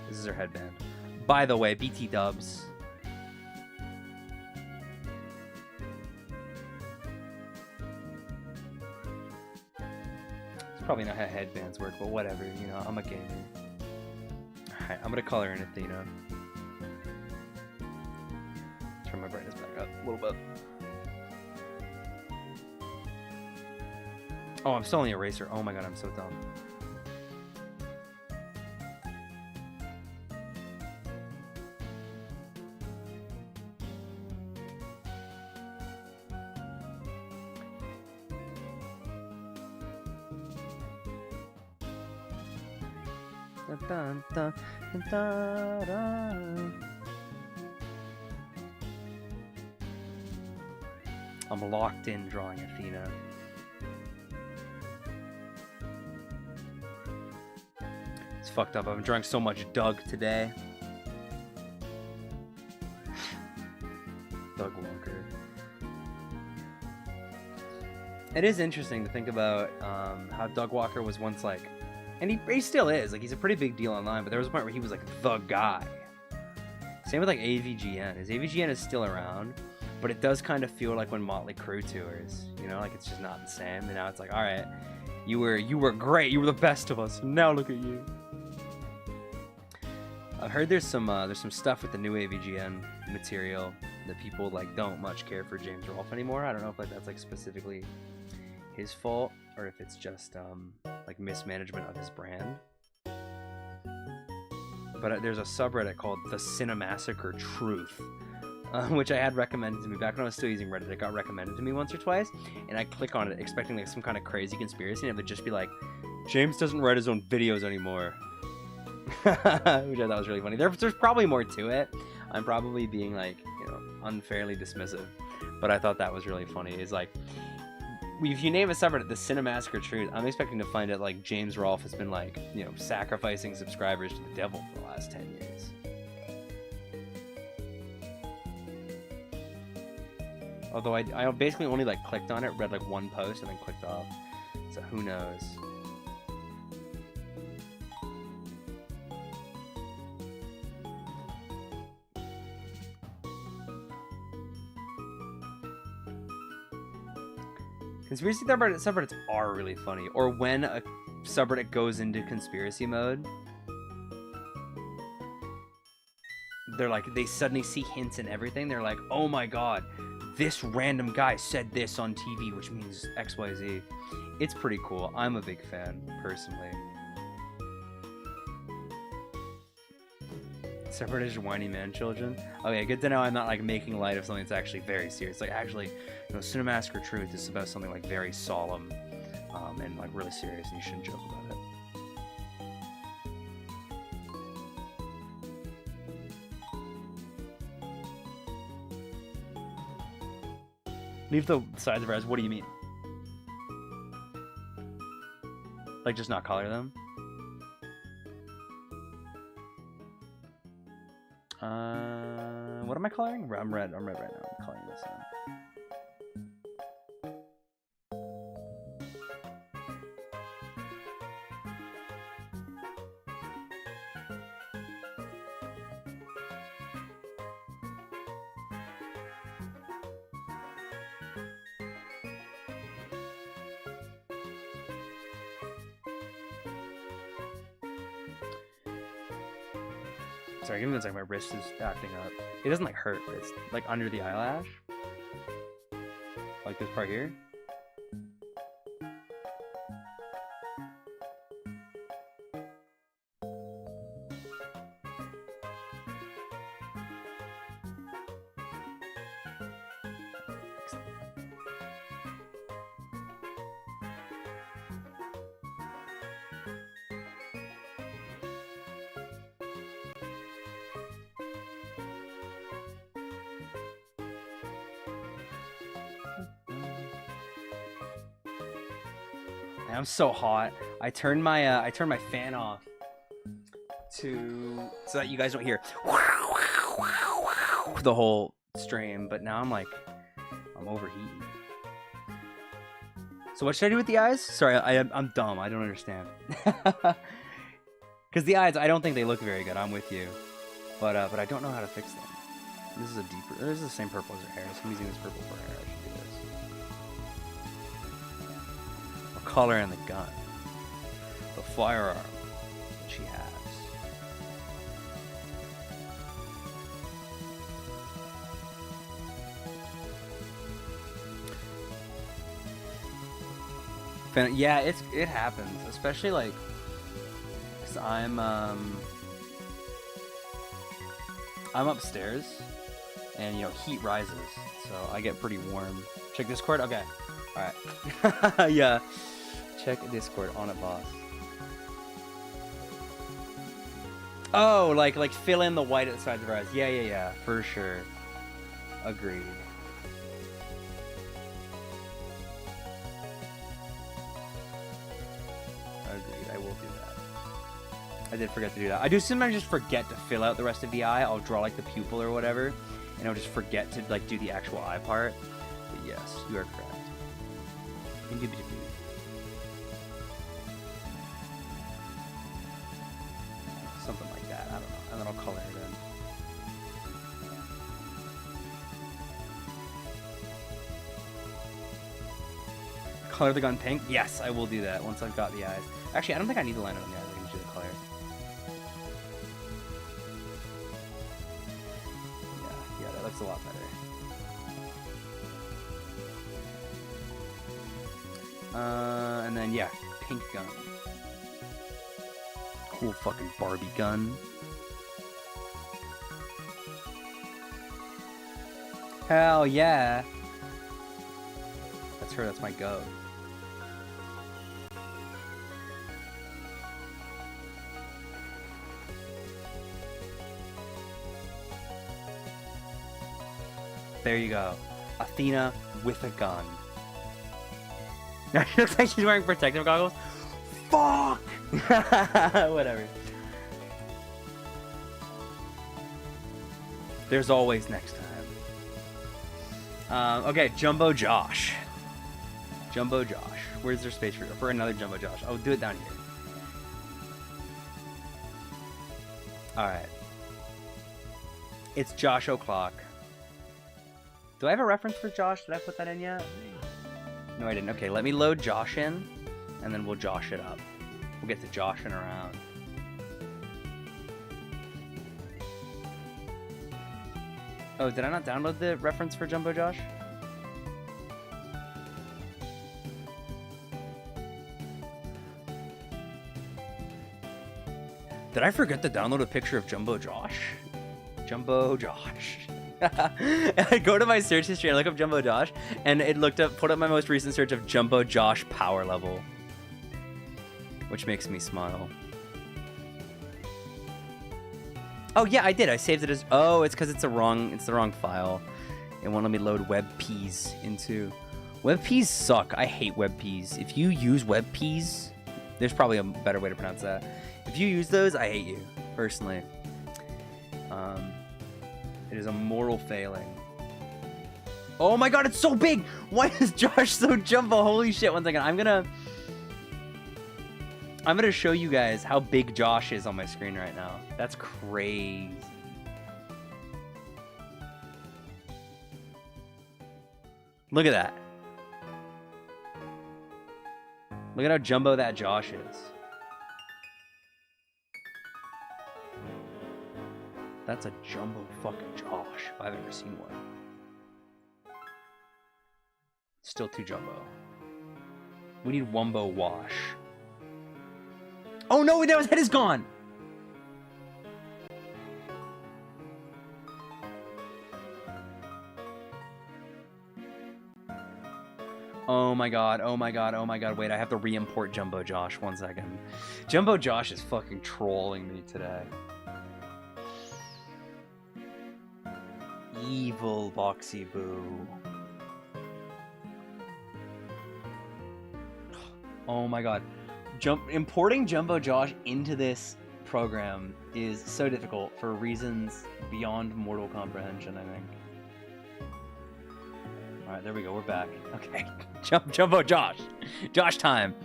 Speaker 1: This is her headband. By the way, BT dubs. It's probably not how headbands work, but whatever. You know, I'm a gamer. Alright, I'm gonna color in Athena. Turn my brightness back up a little bit. Oh, I'm still on the eraser. Oh my god, I'm so dumb. Dun, dun, dun, dun, dun. I'm locked in drawing Athena. It's fucked up. I've been drawing so much Doug today. Doug Walker. It is interesting to think about how Doug Walker was once like, and he still is, like he's a pretty big deal online, but there was a point where he was like the guy. Same with like AVGN. His AVGN is still around, but it does kind of feel like when Motley Crue tours, you know, like it's just not the same. And now it's like, all right, you were great, you were the best of us. Now look at you. I've heard there's some stuff with the new AVGN material that people like don't much care for James Rolfe anymore. I don't know if like that's like specifically his fault or if it's just like mismanagement of his brand. But there's a subreddit called The Cinemassacre Truth, which I had recommended to me back when I was still using Reddit. It got recommended to me once or twice, and I click on it expecting like some kind of crazy conspiracy, and it would just be like, James doesn't write his own videos anymore. Which I thought was really funny. There's probably more to it. I'm probably being like, you know, unfairly dismissive, but I thought that was really funny. It's like, if you name a subreddit The Cinemassacre Truth, I'm expecting to find out like James Rolfe has been like, you know, sacrificing subscribers to the devil for the last 10 years. Although I basically only like clicked on it, read like one post, and then clicked off. So who knows? Conspiracy subreddits are really funny. Or when a subreddit goes into conspiracy mode. they're like, they suddenly see hints and everything. They're like, oh my god, this random guy said this on TV, which means XYZ. It's pretty cool. I'm a big fan, personally. Separatist whiny man children. Okay, good to know I'm not like making light of something that's actually very serious. Like actually, you know, Cinemassacre Truth is about something like very solemn and like really serious, and you shouldn't joke about it. Leave the sides of our eyes. What do you mean? Like just not color them? What am I coloring? I'm red. I'm red right now. I'm coloring this in. Sorry, give me 1 second. My wrist is acting up. It doesn't like hurt, but it's like under the eyelash. Like this part here. I'm so hot. I turned my fan off so that you guys don't hear the whole stream, but now I'm overheating. So what should I do with the eyes? Sorry, I'm dumb. I don't understand. Because the eyes, I don't think they look very good. I'm with you, but I don't know how to fix them. This is a deeper. This is the same purple as her hair. So I'm using this purple for her hair. I should do this. Color in the gun, the firearm that she has. Yeah, it happens, especially like, cause I'm upstairs, and you know heat rises, so I get pretty warm. Check Discord. Okay, all right. Yeah. Check Discord on it, boss. Oh, like fill in the white at the sides of her eyes. Yeah, for sure. Agreed. I will do that. I did forget to do that. I do sometimes just forget to fill out the rest of the eye. I'll draw like the pupil or whatever, and I'll just forget to like do the actual eye part. But yes, you are correct. Indubitably. Something like that, I don't know, and then I'll color it in. Color the gun pink? Yes, I will do that once I've got the eyes. Actually, I don't think I need to line it on the eyes, I can just do the color. Yeah, that looks a lot better. And then, yeah, pink gun. Cool fucking Barbie gun. Hell yeah. That's her, that's my go. There you go. Athena with a gun. Now she looks like she's wearing protective goggles. Fuck! Whatever. There's always next time. Okay, Jumbo Josh. Jumbo Josh. Where's there space for another Jumbo Josh? I'll do it down here. Alright. It's Josh O'Clock. Do I have a reference for Josh? Did I put that in yet? No, I didn't. Okay, let me load Josh in, and then we'll Josh it up. We'll get to Joshing around. Oh, did I not download the reference for Jumbo Josh? Did I forget to download a picture of Jumbo Josh? Jumbo Josh. I go to my search history and look up Jumbo Josh, and it put up my most recent search of Jumbo Josh power level, which makes me smile. Oh yeah, I did. I saved it as. Oh, it's because it's the wrong file. It won't let me load WebPs into. WebPs suck. I hate WebPs. If you use WebPs, there's probably a better way to pronounce that. If you use those, I hate you personally. It is a mortal failing. Oh my god, it's so big! Why is Josh so jumbo? Holy shit! 1 second. I'm gonna show you guys how big Josh is on my screen right now. That's crazy. Look at that. Look at how jumbo that Josh is. That's a jumbo fucking Josh, if I've ever seen one. Still too jumbo. We need Wumbo Wash. Oh no, his head is gone! Oh my god, oh my god, oh my god. Wait, I have to re-import Jumbo Josh. 1 second. Jumbo Josh is fucking trolling me today. Evil Boxy Boo. Oh my god. Importing Jumbo Josh into this program is so difficult for reasons beyond mortal comprehension, I think. Alright, there we go. We're back. Okay. Jumbo Josh. Josh time.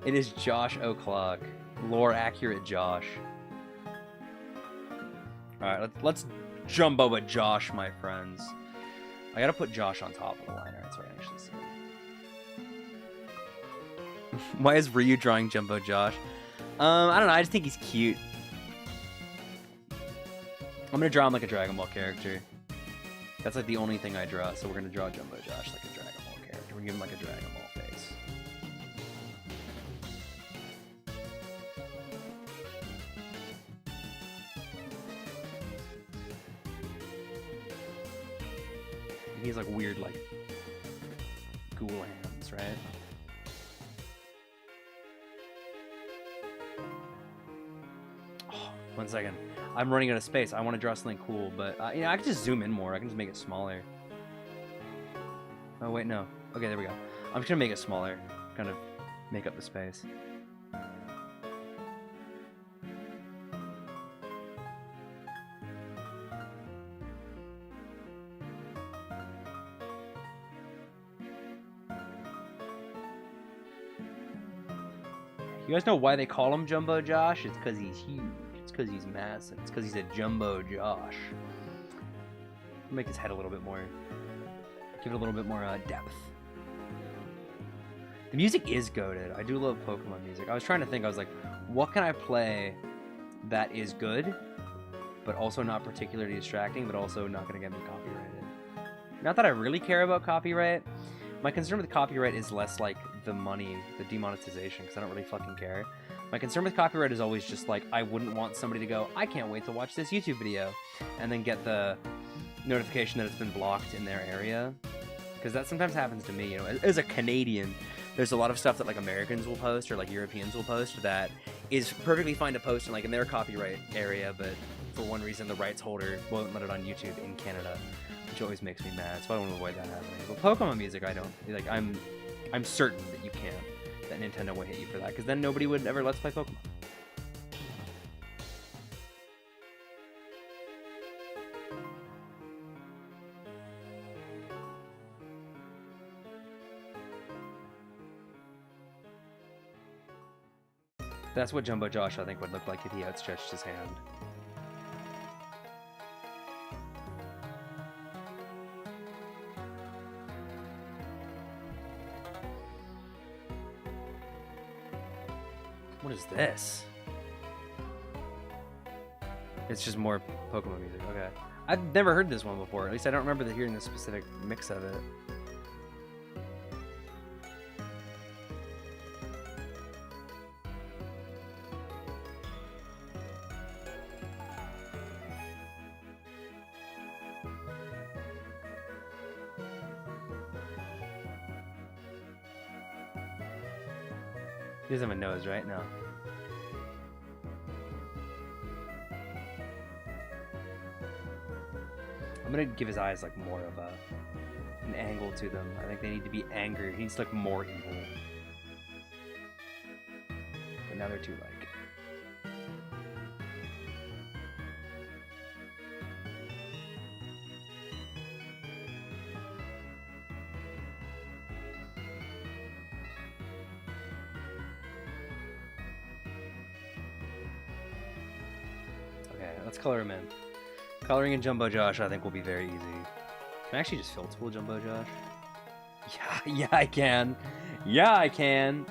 Speaker 1: It is Josh O'Clock. Lore accurate Josh. Alright, let's Jumbo a Josh, my friends. I gotta put Josh on top of the liner. That's what I actually see. Why is Ryu drawing Jumbo Josh? I don't know. I just think he's cute. I'm gonna draw him like a Dragon Ball character. That's like the only thing I draw. So we're gonna draw Jumbo Josh like a Dragon Ball character. We're gonna give him like a Dragon Ball face. He's like weird, like ghoul hands, right? Oh, 1 second. I'm running out of space. I want to draw something cool, but you know, I can just zoom in more. I can just make it smaller. Oh wait, no. Okay, there we go. I'm just gonna make it smaller, kind of make up the space. You guys know why they call him Jumbo Josh? It's because he's huge. It's because he's massive. It's because he's a Jumbo Josh. Make his head a little bit more. Give it a little bit more depth. The music is goated. I do love Pokemon music. I was trying to think. I was like, what can I play that is good, but also not particularly distracting, but also not going to get me copyrighted? Not that I really care about copyright. My concern with copyright is less like the money, the demonetization, because I don't really fucking care. My concern with copyright is always just like, I wouldn't want somebody to go, I can't wait to watch this YouTube video, and then get the notification that it's been blocked in their area. Because that sometimes happens to me, you know, as a Canadian, there's a lot of stuff that like Americans will post or like Europeans will post that is perfectly fine to post in like in their copyright area, but for one reason the rights holder won't let it on YouTube in Canada, which always makes me mad. So I want to avoid that happening. But Pokemon music, I don't like. I'm certain that you can't. That Nintendo will hit you for that, because then nobody would ever let's play Pokemon. That's what Jumbo Josh, I think, would look like if he outstretched his hand. What is this? It's just more Pokemon music. Okay. I've never heard this one before. At least I don't remember hearing the specific mix of it. He doesn't have a nose, right? No. I'm gonna give his eyes like more of an angle to them. I think they need to be angry. He needs to look more evil. But now they're too like. Okay, let's color him in. Coloring in Jumbo Josh, I think, will be very easy. Can I actually just fill tool Jumbo Josh? Yeah, I can. Yeah, I can.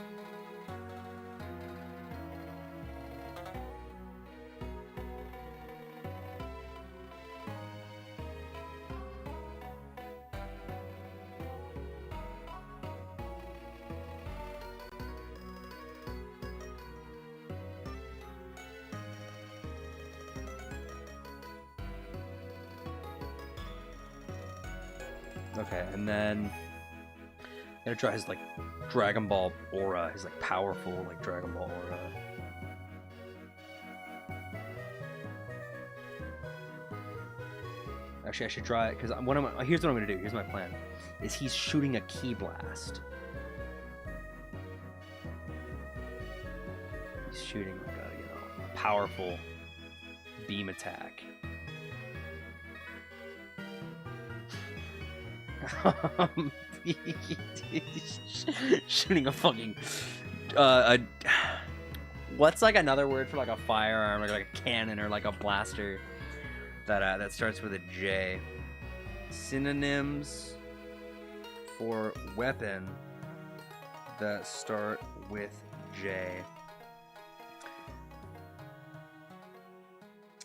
Speaker 1: Okay, and then I'm gonna try his like Dragon Ball aura, his like powerful like Dragon Ball aura. Actually, I should try it because here's what I'm gonna do. Here's my plan: is he's shooting a ki blast. He's shooting like a powerful beam attack. Shooting a fucking what's like another word for like a firearm or like a cannon or like a blaster that starts with a J? Synonyms for weapon that start with J.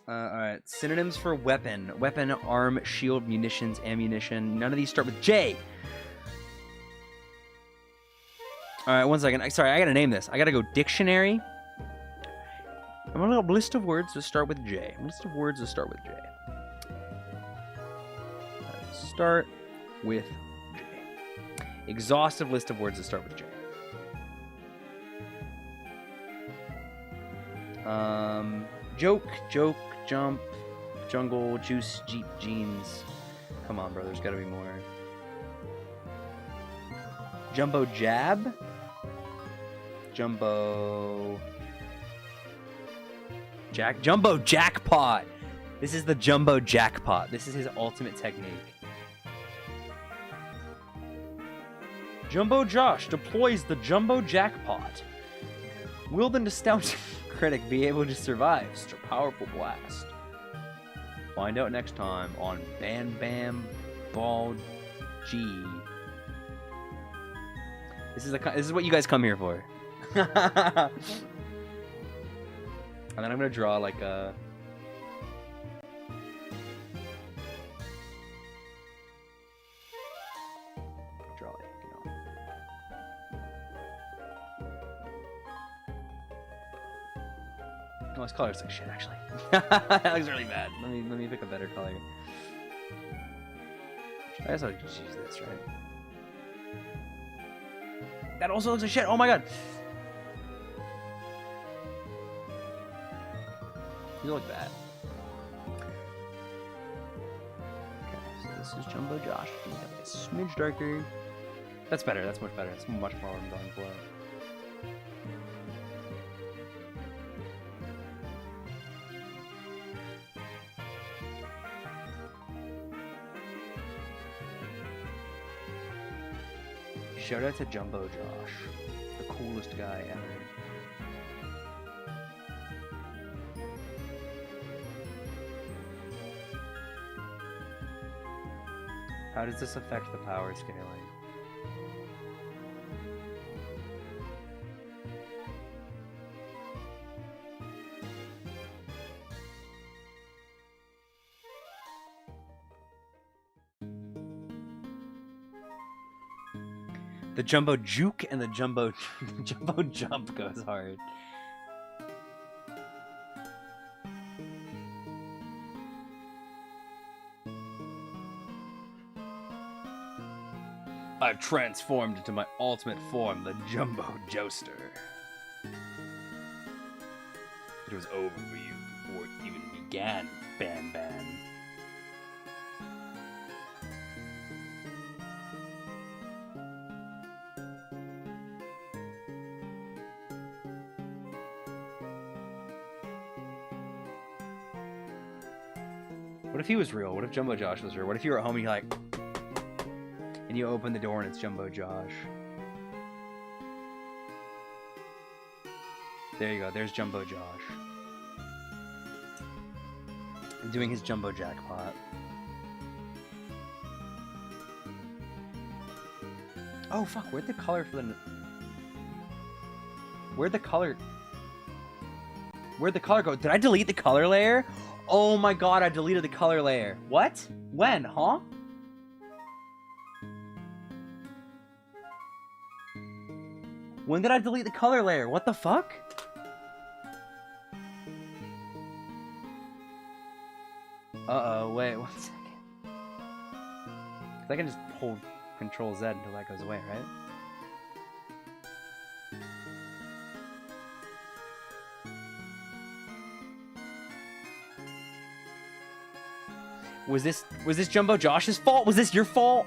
Speaker 1: Alright, synonyms for weapon. Weapon, arm, shield, munitions, ammunition. None of these start with J. Alright, one second. Sorry, I gotta name this. I gotta go dictionary. I'm gonna go list of words that start with J. List of words that start with J. Start with J. Exhaustive list of words that start with J. Joke, jump, jungle, juice, jeep, jeans. Come on, bro. There's gotta be more. Jumbo jab. Jumbo jackpot. This is the jumbo jackpot. This is his ultimate technique. Jumbo Josh deploys the jumbo jackpot. Will the nostalgic critic be able to survive such a powerful blast? Find out next time on Bam Bam Ball G. This is what you guys come here for. And then I'm gonna draw like a Oh, this color looks like shit, actually. That looks really bad. Let me pick a better color. I guess I'll just use this, right? That also looks like shit. Oh my god. You look bad. Okay, so this is Jumbo Josh. We have a smidge darker. That's better. That's much better. That's much more what I'm going for. Shout out to Jumbo Josh, the coolest guy ever. How does this affect the power scaling? The jumbo juke and the jumbo jumbo jump goes hard. I've transformed into my ultimate form, the Jumbo Joester. It was over for you before it even began, Ban Ban. What if he was real? What if Jumbo Josh was real? What if you were at home and you're like... and you open the door and it's Jumbo Josh. There you go, there's Jumbo Josh. Doing his Jumbo Jackpot. Oh fuck, where'd the color for the... Where'd the color go? Did I delete the color layer? Oh my god, I deleted the color layer. What? When? Huh? When did I delete the color layer? What the fuck? Uh-oh, wait, 1 second. 'Cause I can just hold Control Z until that goes away, right? Was this Jumbo Josh's fault? Was this your fault?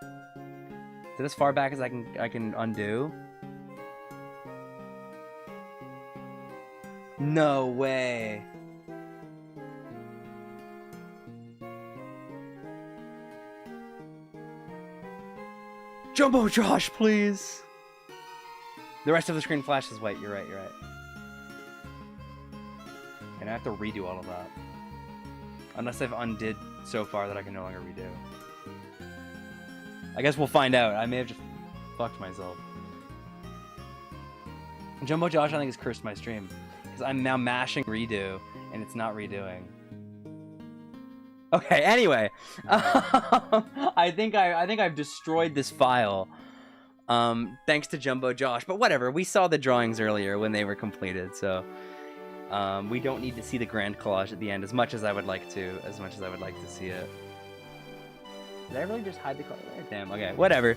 Speaker 1: Is it as far back as I can undo? No way. Jumbo Josh, please. The rest of the screen flashes white. You're right. And I have to redo all of that. Unless I've undid so far that I can no longer redo. I guess we'll find out. I may have just fucked myself. Jumbo Josh, I think, has cursed my stream. Because I'm now mashing redo, and it's not redoing. Okay, anyway. I think I've destroyed this file. Thanks to Jumbo Josh. But whatever, we saw the drawings earlier when they were completed, so... we don't need to see the grand collage at the end as much as I would like to see it. Did I really just hide the color there? Damn, okay, whatever.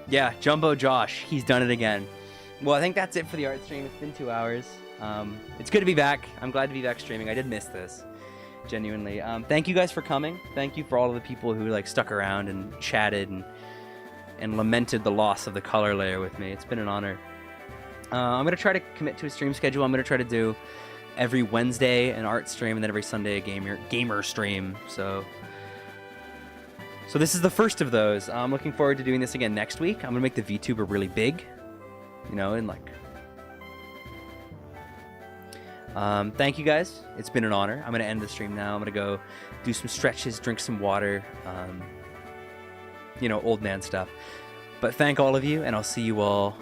Speaker 1: Yeah, Jumbo Josh, he's done it again. Well, I think that's it for the art stream. It's been 2 hours. It's good to be back. I'm glad to be back streaming. I did miss this, genuinely. Thank you guys for coming. Thank you for all of the people who like stuck around and chatted and lamented the loss of the color layer with me. It's been an honor. I'm going to try to commit to a stream schedule. I'm going to try to do every Wednesday an art stream and then every Sunday a gamer stream. So this is the first of those. I'm looking forward to doing this again next week. I'm going to make the VTuber really big, you know, and like... thank you guys. It's been an honor. I'm going to end the stream now. I'm going to go do some stretches, drink some water, you know, old man stuff. But thank all of you, and I'll see you all